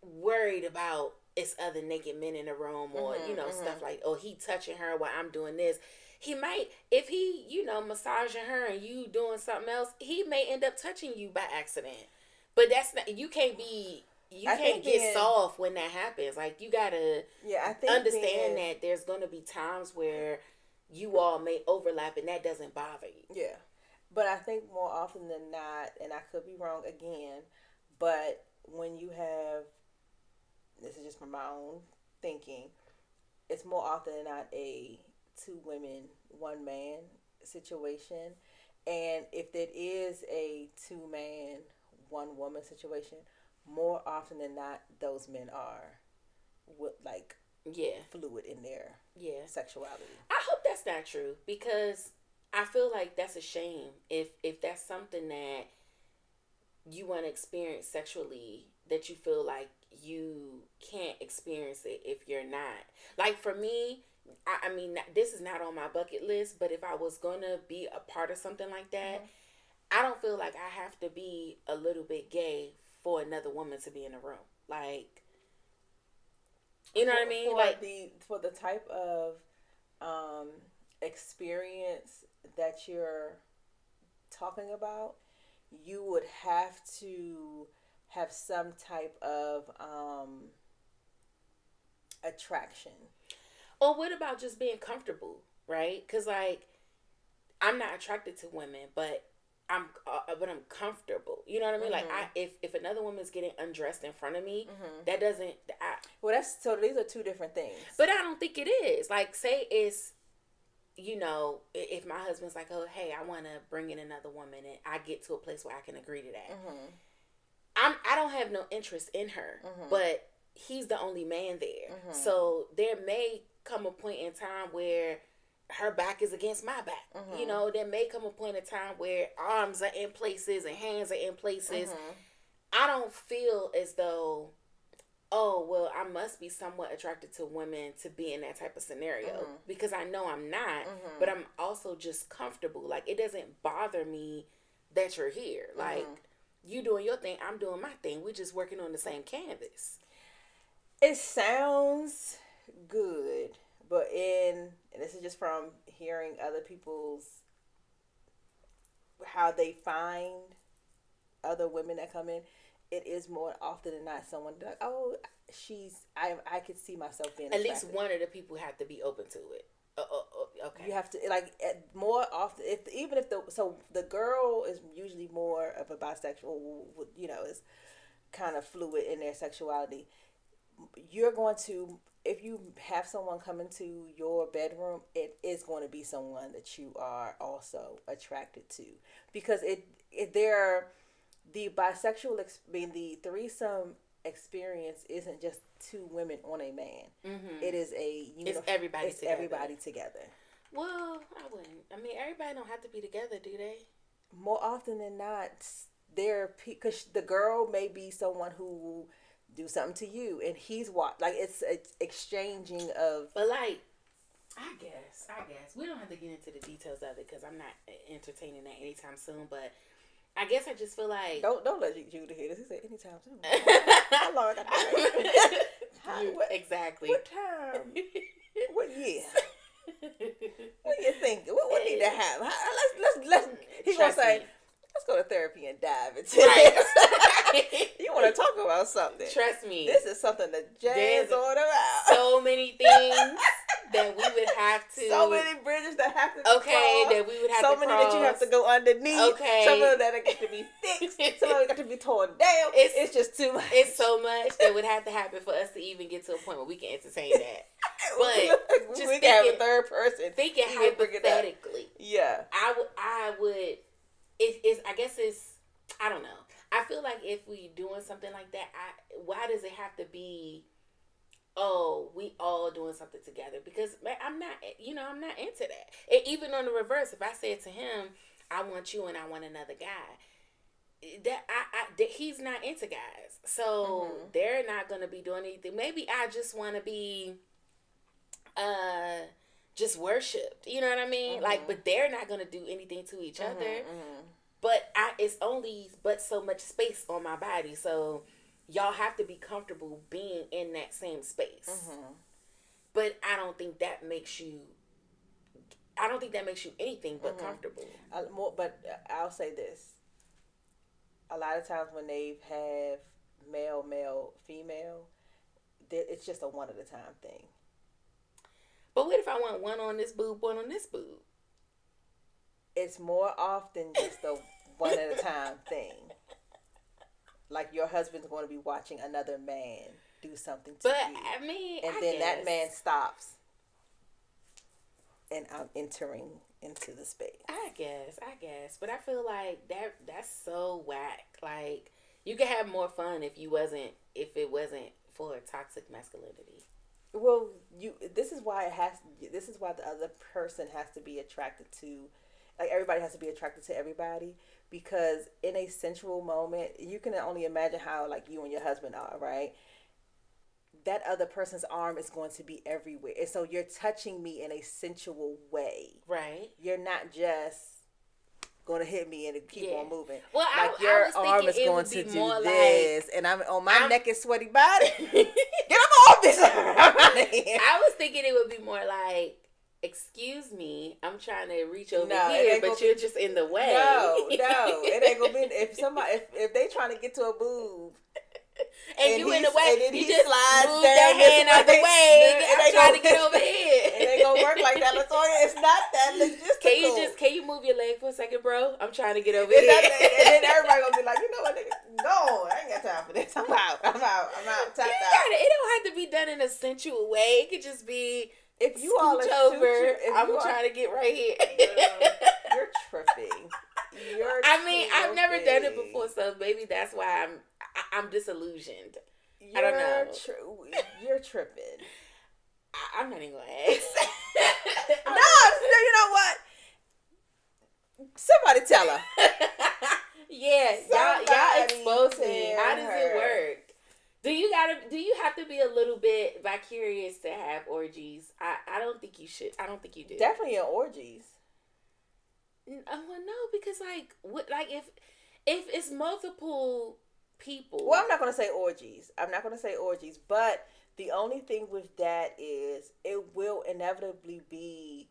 worried about it's other naked men in the room or stuff like, oh, he touching her while I'm doing this. He might, if he massaging her and you doing something else, he may end up touching you by accident. But that's not, you can't get soft when that happens. Like, you gotta understand that there's gonna be times where you all may overlap and that doesn't bother you. Yeah. But I think more often than not, and I could be wrong again, but when you have, this is just from my own thinking, it's more often than not a 2 women, 1 man situation. And if it is a 2 man, 1 woman situation, more often than not, those men are fluid in their sexuality. I hope that's not true, because I feel like that's a shame if that's something that you want to experience sexually, that you feel like you can't experience it if you're not. Like, for me, I mean, this is not on my bucket list, but if I was gonna be a part of something like that, I don't feel like I have to be a little bit gay for another woman to be in the room. Like, you know what I mean? For the type of experience that you're talking about, you would have to have some type of attraction. Or what about just being comfortable, right? Because, like, I'm not attracted to women, but but I'm comfortable. You know what I mean? Like if another woman's getting undressed in front of me, that doesn't. Well, so these are two different things. But I don't think it is. Like, say it's, you know, if my husband's like, oh, hey, I want to bring in another woman, and I get to a place where I can agree to that. I don't have no interest in her, but he's the only man there. So there may come a point in time where her back is against my back. You know, there may come a point in time where arms are in places and hands are in places. I don't feel as though, oh, well, I must be somewhat attracted to women to be in that type of scenario, because I know I'm not, but I'm also just comfortable. Like, it doesn't bother me that you're here. Like, you doing your thing, I'm doing my thing. We're just working on the same canvas. It sounds good, but and this is just from hearing other people's, how they find other women that come in, it is more often than not someone like, oh, I could see myself being attracted. At least one of the people have to be open to it. Okay. You have to, like, more often, even if the girl is usually more of a bisexual, you know, is kind of fluid in their sexuality. You're going to, if you have someone come into your bedroom, it is going to be someone that you are also attracted to, because the bisexual, the threesome experience isn't just two women on a man. It is it's everybody together. Well, I wouldn't. I mean, everybody don't have to be together, do they? More often than not, because the girl may be someone who will do something to you, and he's like it's exchanging of. But like, I guess we don't have to get into the details of it because I'm not entertaining that anytime soon. But I guess I just feel like don't let Judah hear this. He said anytime soon. How long I got to Exactly. What time? What year? What do you think? What need to happen? Let's. He's gonna say, let's go to therapy and dive into this. You want to talk about something? Trust me. This is something that Jay's on about. So many things that we would have to. So many bridges that have to be crossed. That we would have to cross. So many that you have to go underneath. Okay. Some of them that got to be fixed. Some of them got to be torn down. It's just too much. It's so much that would have to happen for us to even get to a point where we can entertain that. But we can have a third person. Thinking hypothetically. Yeah. I would. I guess it's. I don't know. I feel like if we doing something like that, why does it have to be? Oh, we all doing something together, because I'm not into that. Even on the reverse, if I said to him, I want you and I want another guy, that he's not into guys. So they're not going to be doing anything. Maybe I just want to be just worshipped. You know what I mean? Like, but they're not going to do anything to each other. But it's only but so much space on my body. So y'all have to be comfortable being in that same space. But I don't think that makes you anything but comfortable. But I'll say this. A lot of times when they have male, female, it's just a one at a time thing. But what if I want one on this boob, one on this boob? It's more often just a one at a time thing. Like your husband's going to be watching another man do something to you. I mean, and then that man stops. And I'm entering into the space. I guess. But I feel like that's so whack. Like, you could have more fun if it wasn't for toxic masculinity. Well, this is why the other person has to be attracted to, like, everybody has to be attracted to everybody, because in a sensual moment, you can only imagine how, like, you and your husband are, right? That other person's arm is going to be everywhere. And so you're touching me in a sensual way. Right. You're not just going to hit me and keep on moving. Well, like your arm is going to do this. And I'm on my naked, sweaty body. Get him off this. I was thinking it would be more like, excuse me, I'm trying to reach over here, but you're just in the way. No, it ain't gonna be. If they trying to get to a boob, and you in the way, and then you just slides move down that hand out the way. I'm trying to get over here. It ain't gonna work like that, LaToya. It's not that logistical. Can you move your leg for a second, bro? I'm trying to get over here. And then everybody gonna be like, you know what, nigga, go. I ain't got time for this. I'm out. Tap out. It don't have to be done in a sensual way. It could just be if you all are over. I'm trying to get right here. You're tripping. I've never done it before, so maybe that's why I'm disillusioned. I don't know. You're tripping. I'm not even gonna ask. No, you know what? Somebody tell her. Yeah, y'all expose me. How does it work? Do you have to be a little bit vicarious to have orgies? I don't think you should. I don't think you do. Definitely in orgies. Well, no, because if it's multiple people. Well, I'm not gonna say orgies, but the only thing with that is it will inevitably be.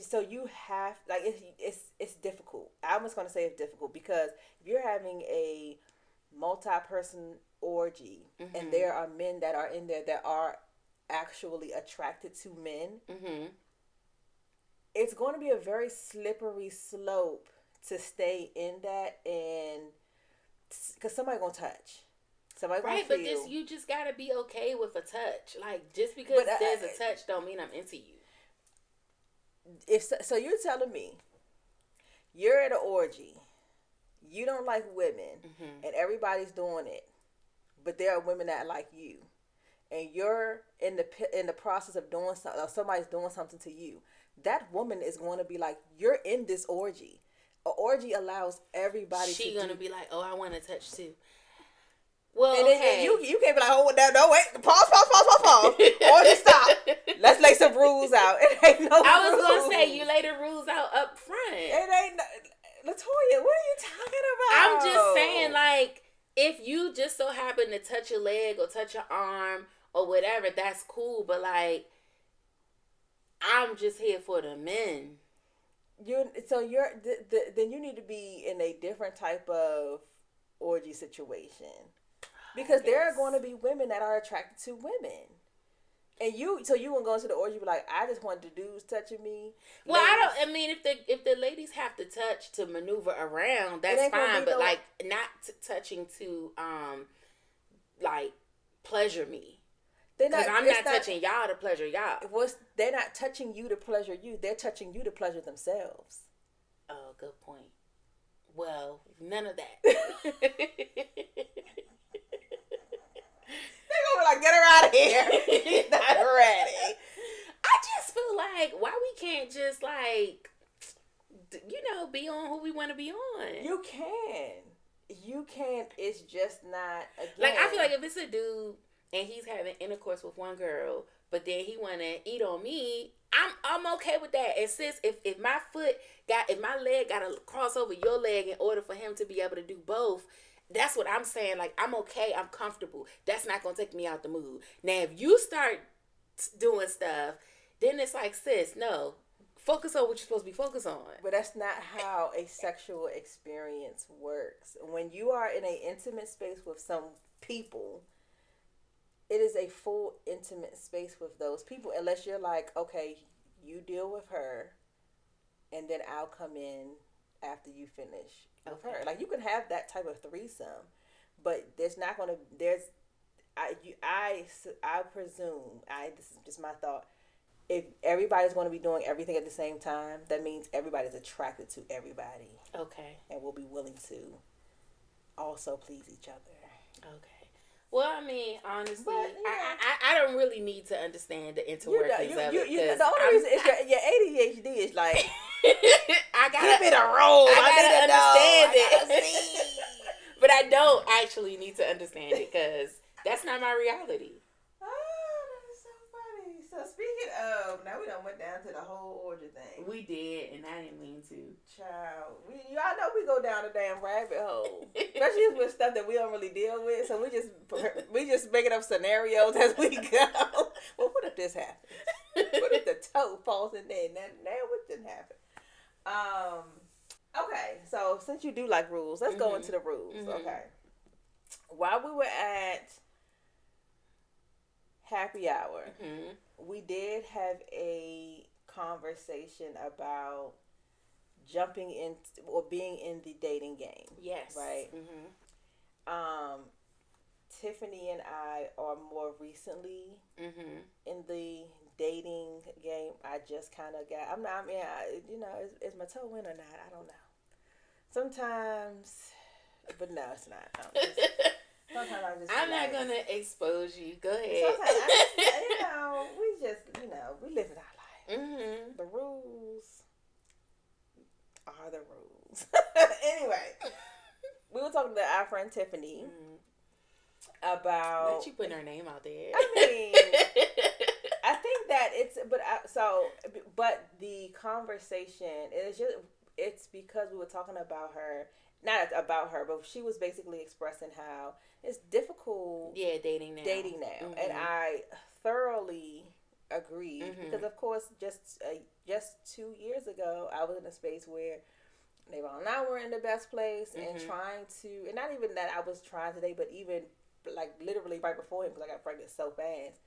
So you have it's difficult. I'm just gonna say it's difficult because if you're having a multi-person orgy and there are men that are in there that are actually attracted to men, it's going to be a very slippery slope to stay in that, and because somebody's gonna touch. Somebody gonna feel. But you just gotta be okay with a touch. Like, just because there's a touch don't mean I'm into you. So you're telling me you're at an orgy, you don't like women, and everybody's doing it, but there are women that like you, and you're in the process of doing something, or somebody's doing something to you. That woman is going to be like, you're in this orgy. An orgy allows everybody. She's gonna be like, oh, I want to touch too. Well, and then you can't be like, oh, no, wait, pause. Orgy, stop. Let's lay some rules out. It ain't no. I was gonna say you lay the rules out up front. It ain't. LaToya, what are you talking about? I'm just saying, like, if you just so happen to touch your leg or touch your arm or whatever, that's cool. But like, I'm just here for the men. Then you need to be in a different type of orgy situation. Because there are going to be women that are attracted to women. And you won't go into the orgy and be like, I just want the dudes touching me. Well, if the ladies have to touch to maneuver around, that's fine. But like, not touching to, like, pleasure me. Because I'm not touching y'all to pleasure y'all. They're not touching you to pleasure you. They're touching you to pleasure themselves. Oh, good point. Well, none of that. They're gonna be like, get her out of here. She's not ready. I just feel like, why we can't just, like, be on who we want to be on? You can. It's just not, again. Like, I feel like if it's a dude and he's having intercourse with one girl, but then he want to eat on me, I'm okay with that. And sis, if my leg got to cross over your leg in order for him to be able to do both, that's what I'm saying. Like, I'm okay. I'm comfortable. That's not going to take me out the mood. Now, if you start doing stuff, then it's like, sis, no. Focus on what you're supposed to be focused on. But that's not how a sexual experience works. When you are in an intimate space with some people, it is a full intimate space with those people. Unless you're like, okay, you deal with her, and then I'll come in after you finish with her. Like, you can have that type of threesome, but there's not going to, I presume, this is just my thought, if everybody's going to be doing everything at the same time, that means everybody's attracted to everybody. Okay. And will be willing to also please each other. Okay. Well, I mean, honestly, I don't really need to understand the interworkings of it. The only reason is your ADHD is like, I gotta give it a roll. I gotta understand it. But I don't actually need to understand it because that's not my reality. So speaking of, now we done went down to the whole orgy thing. We did, and I didn't mean to. Child, y'all know we go down a damn rabbit hole, especially with stuff that we don't really deal with. So we just making up scenarios as we go. Well, what if this happens? What if the toe falls in there? Now what didn't happen? Okay, so since you do like rules, let's go into the rules. Okay, while we were at happy hour. We did have a conversation about jumping in or being in the dating game. Yes. Right? Tiffany and I are more recently in the dating game. I just kind of got, I'm not, I mean, is my toe in or not? I don't know. Sometimes, but no, it's not. Sometimes I'm not going to expose you. Go ahead. Sometimes, we live in our life. The rules are the rules. Anyway, we were talking to our friend Tiffany about. Let you put her name out there. I mean, I think that but the conversation it's because we were talking about her, not about her, but she was basically expressing how it's difficult. Yeah, dating now, and I thoroughly agree because of course just 2 years ago I was in a space where Navon and I were in the best place and trying to, and not even that I was trying to date, but even like literally right before him because I got pregnant so fast.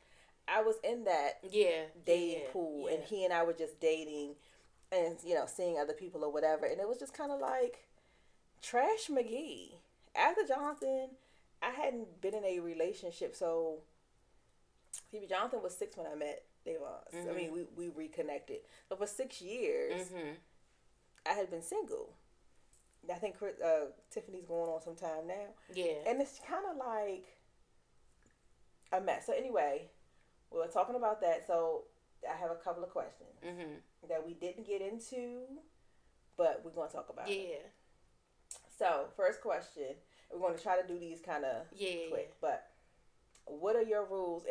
I was in that dating pool, and he and I were just dating, and seeing other people or whatever, and it was just kind of like Trash McGee. After Jonathan, I hadn't been in a relationship, so Jonathan was 6 when I met Davon. I mean, we reconnected, but for 6 years, I had been single. I think Tiffany's going on some time now. Yeah, and it's kind of like a mess. So anyway, we were talking about that. So I have a couple of questions that we didn't get into, but we're going to talk about it. So first question, we're going to try to do these kind of quick. But what are your rules?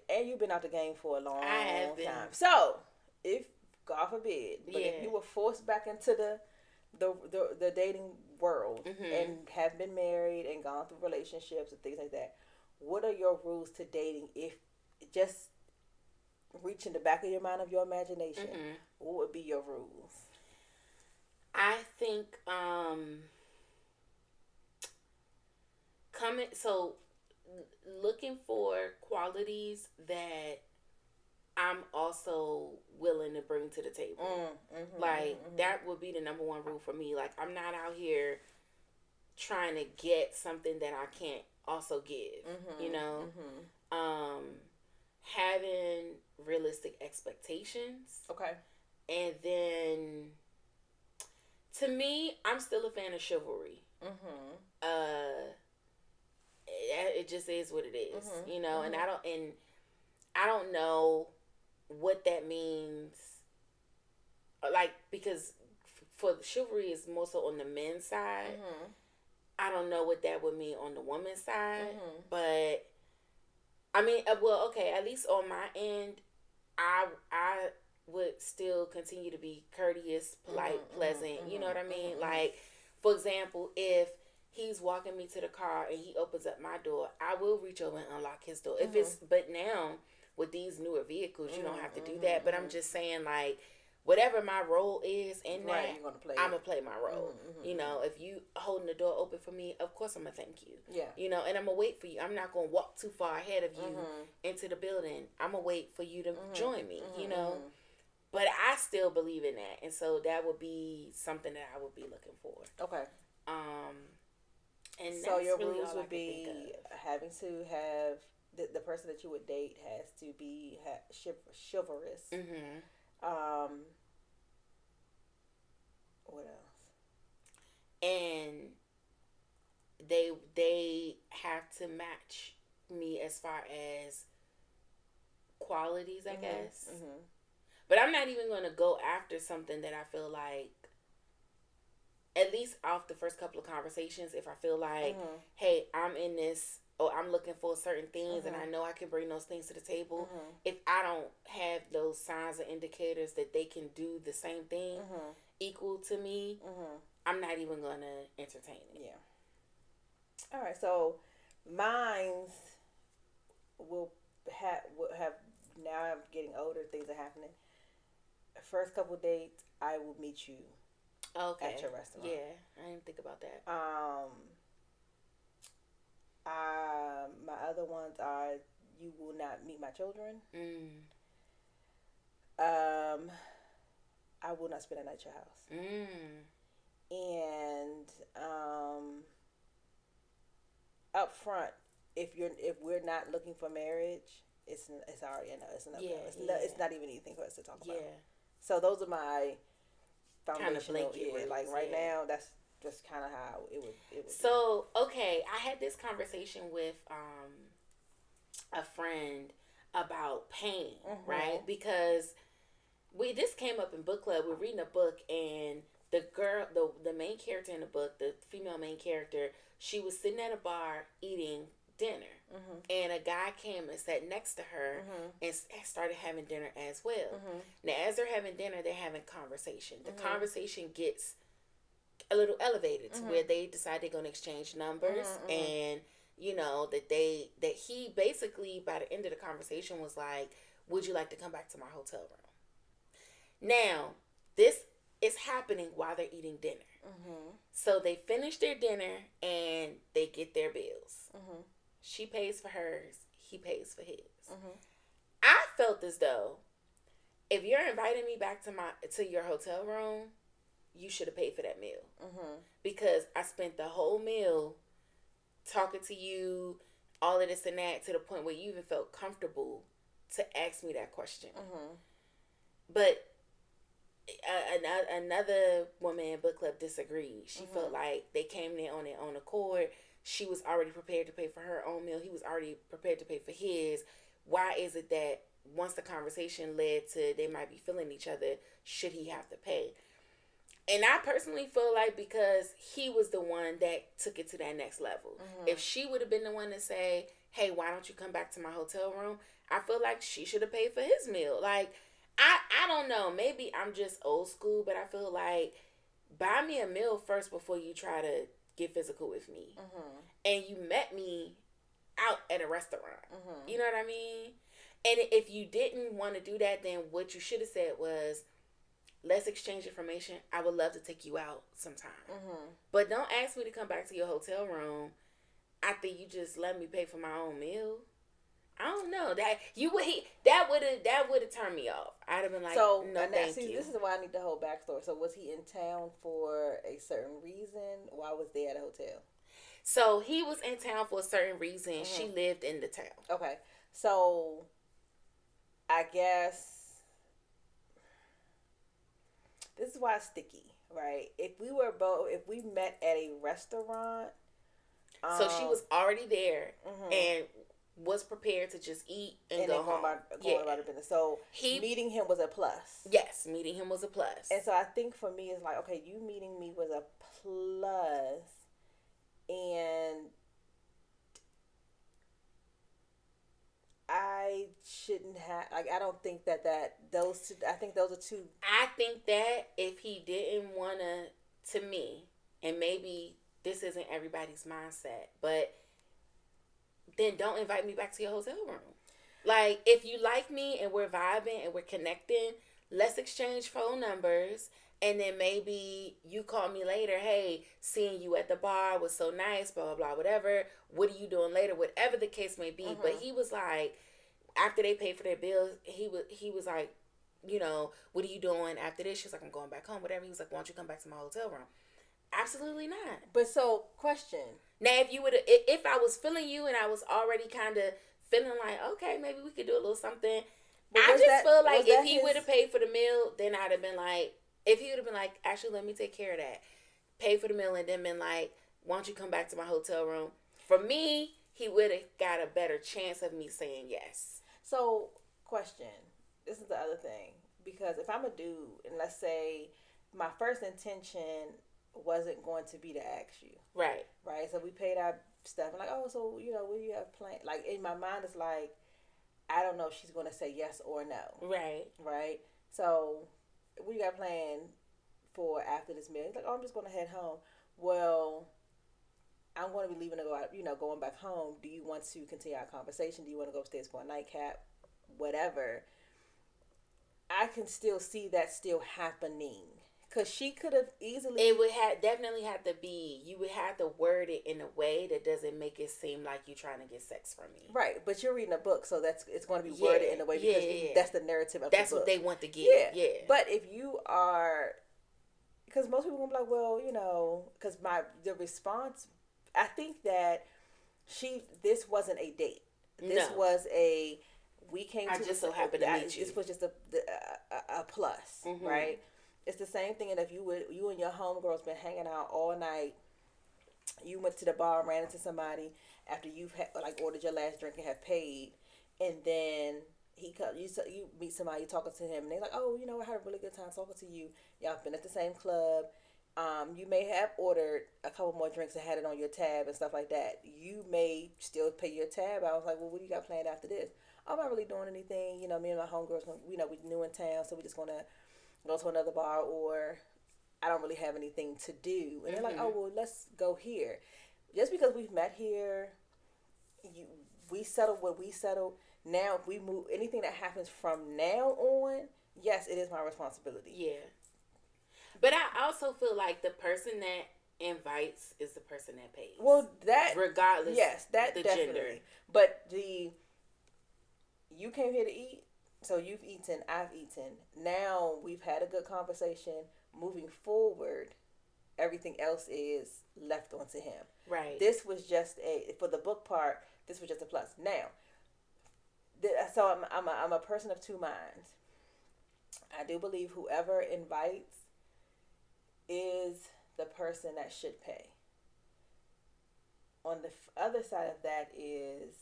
And you've been out the game for a long time. So if God forbid, but if you were forced back into the dating world and have been married and gone through relationships and things like that, what are your rules to dating? If just reach in the back of your mind of your imagination, what would be your rules? I think looking for qualities that I'm also willing to bring to the table. That would be the number one rule for me. Like, I'm not out here trying to get something that I can't also give, having realistic expectations. Okay. And then, to me, I'm still a fan of chivalry. It just is what it is, and I don't know what that means. Like, because for chivalry is more so on the men's side. I don't know what that would mean on the woman's side, but I mean, okay, at least on my end, I would still continue to be courteous, polite, pleasant. You know what I mean? Like, for example, if he's walking me to the car and he opens up my door, I will reach over and unlock his door. But now with these newer vehicles, you don't have to do that. But I'm just saying, like, whatever my role is in that, I'm gonna play my role. If you holding the door open for me, of course I'm gonna thank you. Yeah. And I'm gonna wait for you. I'm not gonna walk too far ahead of you into the building. I'm gonna wait for you to join me. But I still believe in that, and so that would be something that I would be looking for. Okay. And so your really rules would be having to have the person that you would date has to be chivalrous. What else? And they have to match me as far as qualities, I guess. But I'm not even going to go after something that I feel like, at least off the first couple of conversations, if I feel like, hey, I'm in this, or I'm looking for certain things, and I know I can bring those things to the table. If I don't have those signs or indicators that they can do the same thing equal to me, I'm not even going to entertain it. Yeah. All right, so mines will have, now I'm getting older, things are happening. First couple dates, I will meet you at your restaurant. Yeah, I didn't think about that. My other ones are you will not meet my children. Mm. I will not spend a night at your house. Mm. And up front, if we're not looking for marriage, it's already a no. It's a no. It's not even anything for us to talk about. Yeah. So those are my foundational. Like right now, that's just kind of how it would. So okay, I had this conversation with a friend about pain, right? Because this came up in book club. We're reading a book, and the girl, the main character in the book, the female main character, she was sitting at a bar eating dinner, and a guy came and sat next to her and started having dinner as well. Now, as they're having dinner, they're having conversation. The conversation gets a little elevated to where they decide they're going to exchange numbers, and you know that he basically by the end of the conversation was like, "Would you like to come back to my hotel room?" Now, this is happening while they're eating dinner. So they finish their dinner and they get their bills. She pays for hers. He pays for his. I felt as though if you're inviting me back to your hotel room, you should have paid for that meal. Because I spent the whole meal talking to you, all of this and that, to the point where you even felt comfortable to ask me that question. But another woman in book club disagreed. She felt like they came there on their own accord. She was already prepared to pay for her own meal. He was already prepared to pay for his. Why is it that once the conversation led to they might be feeling each other, should he have to pay? And I personally feel like because he was the one that took it to that next level. If she would have been the one to say, "Hey, why don't you come back to my hotel room?" I feel like she should have paid for his meal. Like, I don't know. Maybe I'm just old school, but I feel like buy me a meal first before you try to get physical with me. And you met me out at a restaurant. You know what I mean? And if you didn't want to do that, then what you should have said was, let's exchange information. I would love to take you out sometime. But don't ask me to come back to your hotel room after you just let me pay for my own meal. I don't know. That would have turned me off. I'd have been like, no, thank you. This is why I need the whole backstory. So was he in town for a certain reason? Why was they at a hotel? So he was in town for a certain reason. She lived in the town. Okay. So I guess this is why it's sticky, right? If we met at a restaurant. So she was already there and was prepared to just eat and go home. Going about the business. So meeting him was a plus. Yes, meeting him was a plus. And so I think for me, it's like, okay, you meeting me was a plus, and I shouldn't have, like, I don't think that those two, I think those are two. I think that if he didn't want to me, and maybe this isn't everybody's mindset, but then don't invite me back to your hotel room. Like, if you like me and we're vibing and we're connecting, let's exchange phone numbers. And then maybe you call me later. Hey, seeing you at the bar was so nice, blah, blah, blah, whatever. What are you doing later? Whatever the case may be. But he was like, after they paid for their bills, he was like, you know, what are you doing after this? She was like, I'm going back home, whatever. He was like, why don't you come back to my hotel room? Absolutely not. But so, question. Now, if I was feeling you and I was already kind of feeling like, okay, maybe we could do a little something. I just feel like if he would have paid for the meal, then I'd have been like, if he would have been like, actually, let me take care of that. Pay for the meal and then been like, why don't you come back to my hotel room? For me, he would have got a better chance of me saying yes. So, question. This is the other thing. Because if I'm a dude, and let's say my first intention wasn't going to be to ask you. Right. So we paid our stuff. And like, oh, so, what do you have planned? Like, in my mind, it's like, I don't know if she's going to say yes or no. Right. So, what do you got planned for after this meal? He's like, oh, I'm just going to head home. Well, I'm going to be leaving to go out, going back home. Do you want to continue our conversation? Do you want to go upstairs for a nightcap? Whatever. I can still see that still happening. Because she could have easily... It would definitely have to be... You would have to word it in a way that doesn't make it seem like you're trying to get sex from me. Right, but you're reading a book, so it's going to be worded in a way because that's the narrative of that's the book. That's what they want to get. Yeah. But if you are... Because most people are going to be like, well, you know... Because the response... I think that this wasn't a date. This was a... We came to... I just so happened to meet you. This was just a plus, right? It's the same thing. And if you and your homegirl's been hanging out all night, you went to the bar and ran into somebody after you've ordered your last drink and have paid, and then you meet somebody, you're talking to him, and they're like, oh, you know, I had a really good time talking to you. Y'all been at the same club. You may have ordered a couple more drinks and had it on your tab and stuff like that. You may still pay your tab. I was like, well, what do you got planned after this? I'm not really doing anything. You know, me and my homegirls, you know, we new in town, so we just want to go to another bar, or I don't really have anything to do. And they're like, oh, well, let's go here. Just because we've met here, we settled what we settled. Now, if we move, anything that happens from now on, yes, it is my responsibility. Yeah. But I also feel like the person that invites is the person that pays. Well, that... Regardless that the definitely. Gender. But you came here to eat, so you've eaten, I've eaten. Now, we've had a good conversation. Moving forward, everything else is left onto him. Right. This was just for the book part, this was just a plus. Now, so I'm a person of two minds. I do believe whoever invites is the person that should pay. On the other side of that is,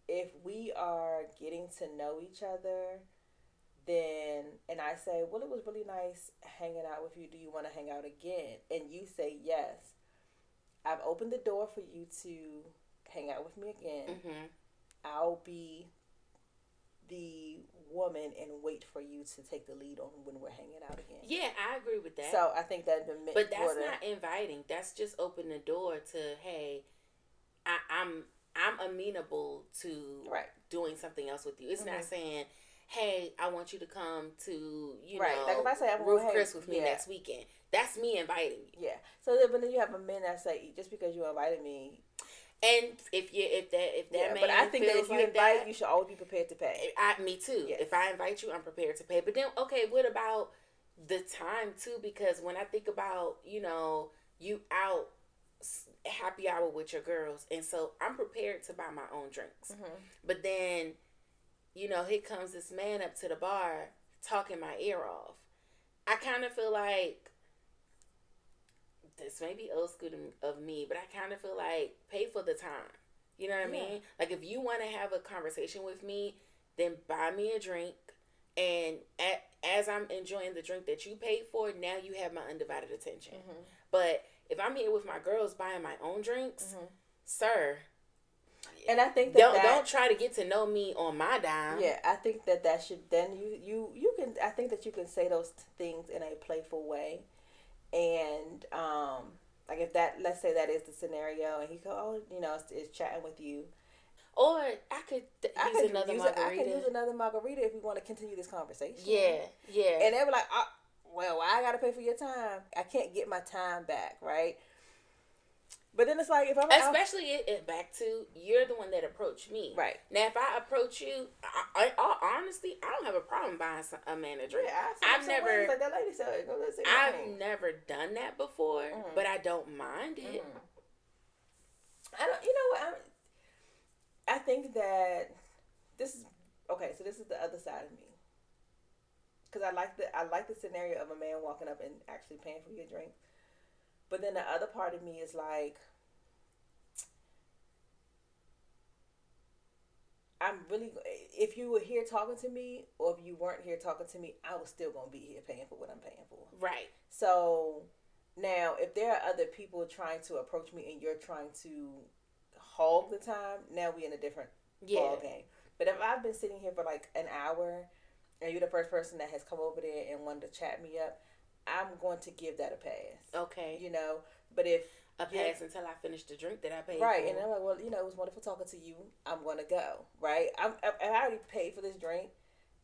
if we are getting to know each other, then, and I say, well, it was really nice hanging out with you. Do you want to hang out again? And you say yes. I've opened the door for you to hang out with me again. I'll be the woman and wait for you to take the lead on when we're hanging out again. Yeah, I agree with that. So I think that but that's not inviting. That's just open the door to, hey, I'm amenable to doing something else with you. It's not saying, hey, I want you to come to, you know, like if I say I'm Roof Chris with me next weekend. That's me inviting you. Yeah. So then you have a man that say, just because you invited me. And if that man, but I think that if you like invite, that, you should always be prepared to pay. Me too. Yes. If I invite you, I'm prepared to pay. But then, okay, what about the time too? Because when I think about, you know, you out happy hour with your girls, and so I'm prepared to buy my own drinks. But then, you know, here comes this man up to the bar talking my ear off. I kind of feel like, this may be old school of me, but I kind of feel like pay for the time. You know what I mean? Like, if you want to have a conversation with me, then buy me a drink. And as I'm enjoying the drink that you paid for, now you have my undivided attention. But if I'm here with my girls buying my own drinks, sir. And I think don't try to get to know me on my dime. Yeah, I think that should, then you can, I think that you can say those things in a playful way. And like if that, let's say that is the scenario, and he go, oh, you know, is chatting with you, or I could use another margarita. I could use another margarita if we want to continue this conversation. Yeah. And they were like, well, I gotta pay for your time. I can't get my time back, right? But then it's like, if I'm especially it back to, you're the one that approached me. Right. Now, if I approach you, honestly, I don't have a problem buying a man a drink. Yeah, I've never, like that lady said, I've never done that before, but I don't mind it. I don't, you know what, I think that this is, okay, so this is the other side of me. Because I like the scenario of a man walking up and actually paying for your drink. But then the other part of me is like, I'm really, if you were here talking to me, or if you weren't here talking to me, I was still going to be here paying for what I'm paying for. Right. So now, if there are other people trying to approach me and you're trying to hog the time, now we in a different ball game. But if I've been sitting here for like an hour and you're the first person that has come over there and wanted to chat me up, I'm going to give that a pass. Okay. You know, but if a pass until I finish the drink that I paid right, for. and I'm like, well, you know, it was wonderful talking to you. I'm going to go. Right. I already paid for this drink.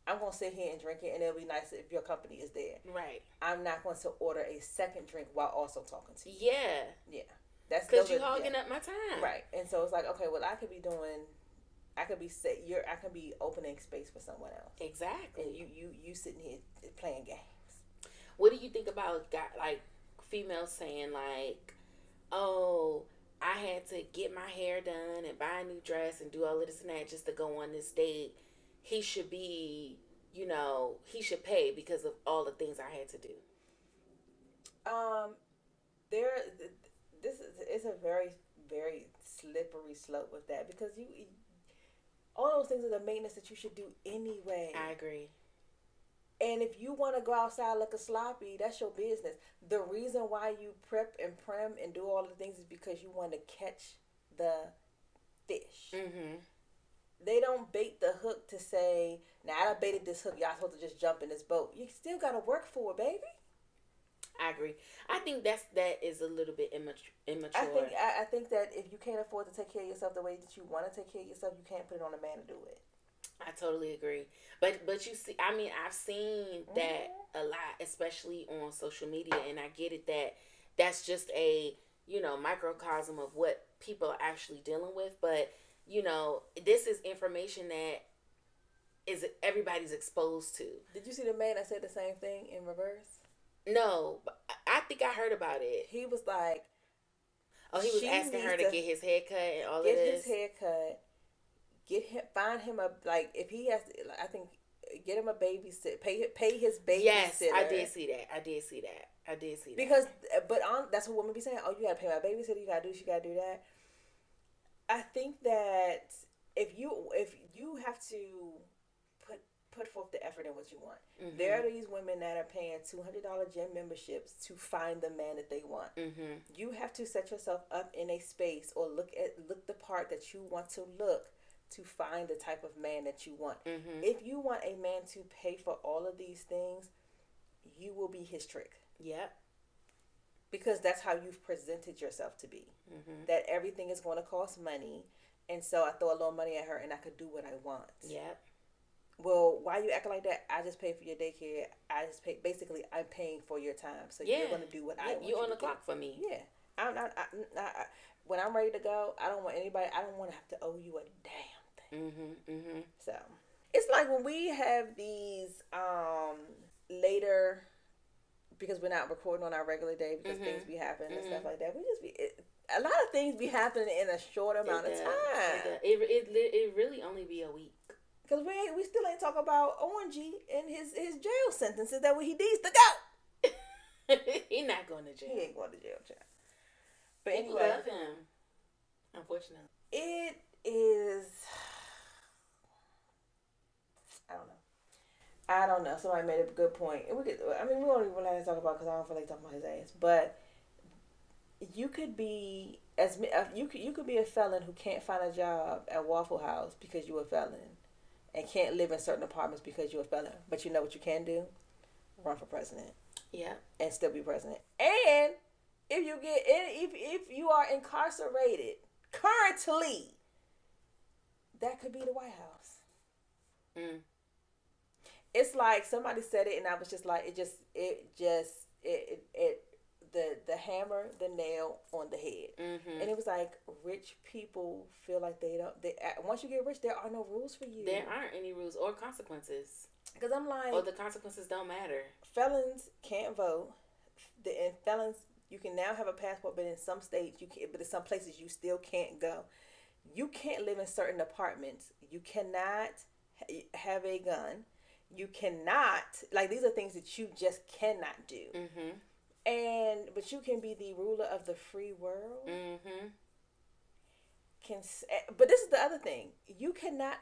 I'm going to sit here and drink it, and it'll be nice if your company is there. Right. I'm not going to order a second drink while also talking to you. Yeah. Yeah. That's because you're hogging up my time. Right. And so it's like, okay, well, I could be opening space for someone else. Exactly. And you sitting here playing games. What do you think about like females saying like, oh, I had to get my hair done and buy a new dress and do all of this and that just to go on this date? He should be, he should pay because of all the things I had to do. It's a very, very slippery slope with that, because all those things are the maintenance that you should do anyway. I agree. And if you want to go outside looking sloppy, that's your business. The reason why you prep and prim and do all the things is because you want to catch the fish. Mm-hmm. They don't bait the hook to say, now I baited this hook, y'all supposed to just jump in this boat. You still got to work for it, baby. I agree. I think that is a little bit immature. I think that if you can't afford to take care of yourself the way that you want to take care of yourself, you can't put it on a man to do it. I totally agree. But you see, I mean, I've seen that a lot, especially on social media, and I get it that that's just a, microcosm of what people are actually dealing with. But, this is information that is everybody's exposed to. Did you see the man that said the same thing in reverse? No, but I think I heard about it. He was like, oh, he was asking her to get his hair cut and all of this. Get his hair cut. Find him if he has, I think, get him a babysitter. Pay his babysitter. Yes, I did see that. Because, that's what women be saying. Oh, you gotta pay my babysitter. You gotta do this. You gotta do that. I think that if you have to put forth the effort in what you want. Mm-hmm. There are these women that are paying $200 gym memberships to find the man that they want. Mm-hmm. You have to set yourself up in a space or look the part that you want to look to find the type of man that you want. Mm-hmm. If you want a man to pay for all of these things, you will be his trick. Yep. Because that's how you've presented yourself to be. Mm-hmm. That everything is going to cost money, and so I throw a little money at her and I could do what I want. Yep. Well, why you acting like that? I just pay for your daycare. Basically, I'm paying for your time. So you're going to do what I want you on the do. clock for me. Yeah. When I'm ready to go, I don't want to have to owe you a damn thing. Mm-hmm, mm-hmm. So, it's like when we have these later, because we're not recording on our regular day because things be happening and stuff like that. A lot of things be happening in a short amount of time. It really only be a week. Because we still ain't talking about Orangey and his jail sentences that he needs to go. He not going to jail. He ain't going to jail, child. But People anyway. love him. Unfortunately. It is... I don't know. Somebody made a good point. We don't even really talk about, because I don't feel like talking about his ass. But you could be you could be a felon who can't find a job at Waffle House because you're a felon, and can't live in certain apartments because you're a felon. But you know what you can do? Run for president. Yeah. And still be president. And if you are incarcerated currently, that could be the White House. Mm. It's like somebody said it, and I was just like, the hammer, the nail on the head. Mm-hmm. And it was like, rich people feel like once you get rich, there are no rules for you. There aren't any rules or consequences. Because I'm like... Or the consequences don't matter. Felons can't vote. And felons, you can now have a passport, but in some states, you can't. But in some places, you still can't go. You can't live in certain apartments. You cannot have a gun. You cannot... these are things that you just cannot do. Mm-hmm. But you can be the ruler of the free world. Mm-hmm. But this is the other thing. You cannot,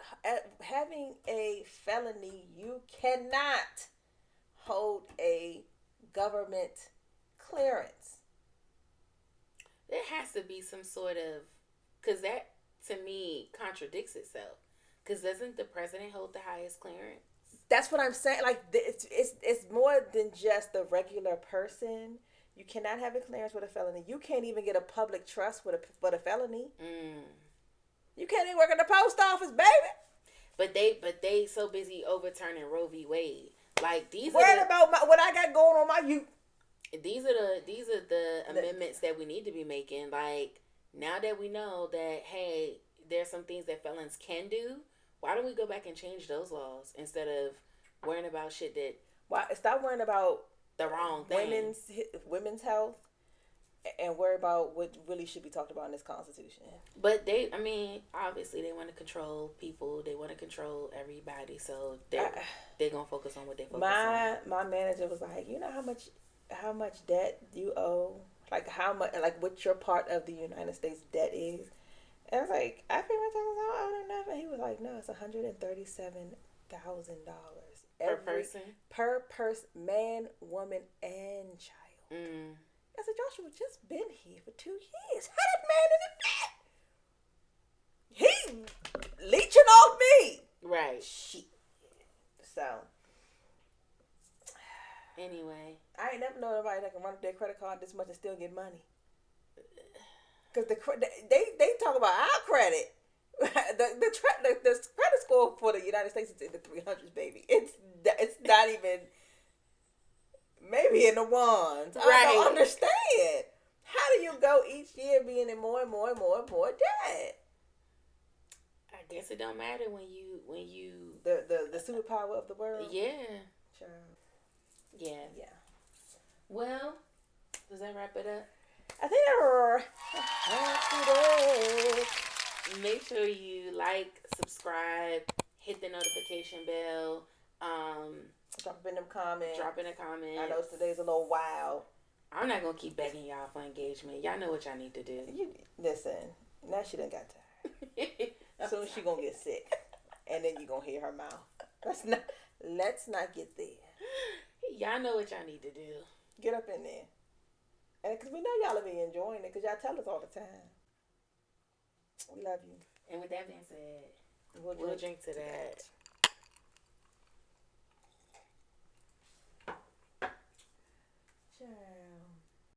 having a felony, you cannot hold a government clearance. There has to be some sort of, because that, to me, contradicts itself. Because doesn't the president hold the highest clearance? That's what I'm saying. It's more than just the regular person. You cannot have a clearance with a felony. You can't even get a public trust with a felony. Mm. You can't even work at the post office, baby. But they so busy overturning Roe v. Wade. Like these. Worried about what I got going on my youth. These are the amendments that we need to be making. Like now that we know that hey, there's some things that felons can do. Why don't we go back and change those laws instead of worrying about shit that? Why stop worrying about the wrong thing. Women's health. And worry about what really should be talked about in this Constitution. But obviously they want to control people. They want to control everybody. So they're going to focus on what they focus on. My manager was like, you know how much debt you owe? Like how much, like what your part of the United States debt is? And I was like, I pay my taxes, I don't owe nothing. He was like, no, it's $137,000 per person, man, woman, and child. I said, Joshua just been here for 2 years. How that man in the back? He leeching off me. Right. Shit. So. Anyway. I ain't never known nobody that can run up their credit card this much and still get money. Because they talk about our credit. the credit score for the United States is in the 300s, baby. It's not even... Maybe in the ones. Right. I don't understand. How do you go each year being in more and more and more and more debt? I guess it don't matter when you the superpower of the world. Yeah. Sure. Yeah. Well, does that wrap it up? I think make sure you like, subscribe, hit the notification bell. Drop in them comments. I know today's a little wild. I'm not gonna keep begging y'all for engagement. Y'all know what y'all need to do. Listen, now she done got tired. Soon as she gonna get sick, and then you gonna hear her mouth. Let's not get there. Y'all know what y'all need to do. Get up in there, and because we know y'all will be enjoying it, because y'all tell us all the time. We love you. And with that being said, we'll drink to that.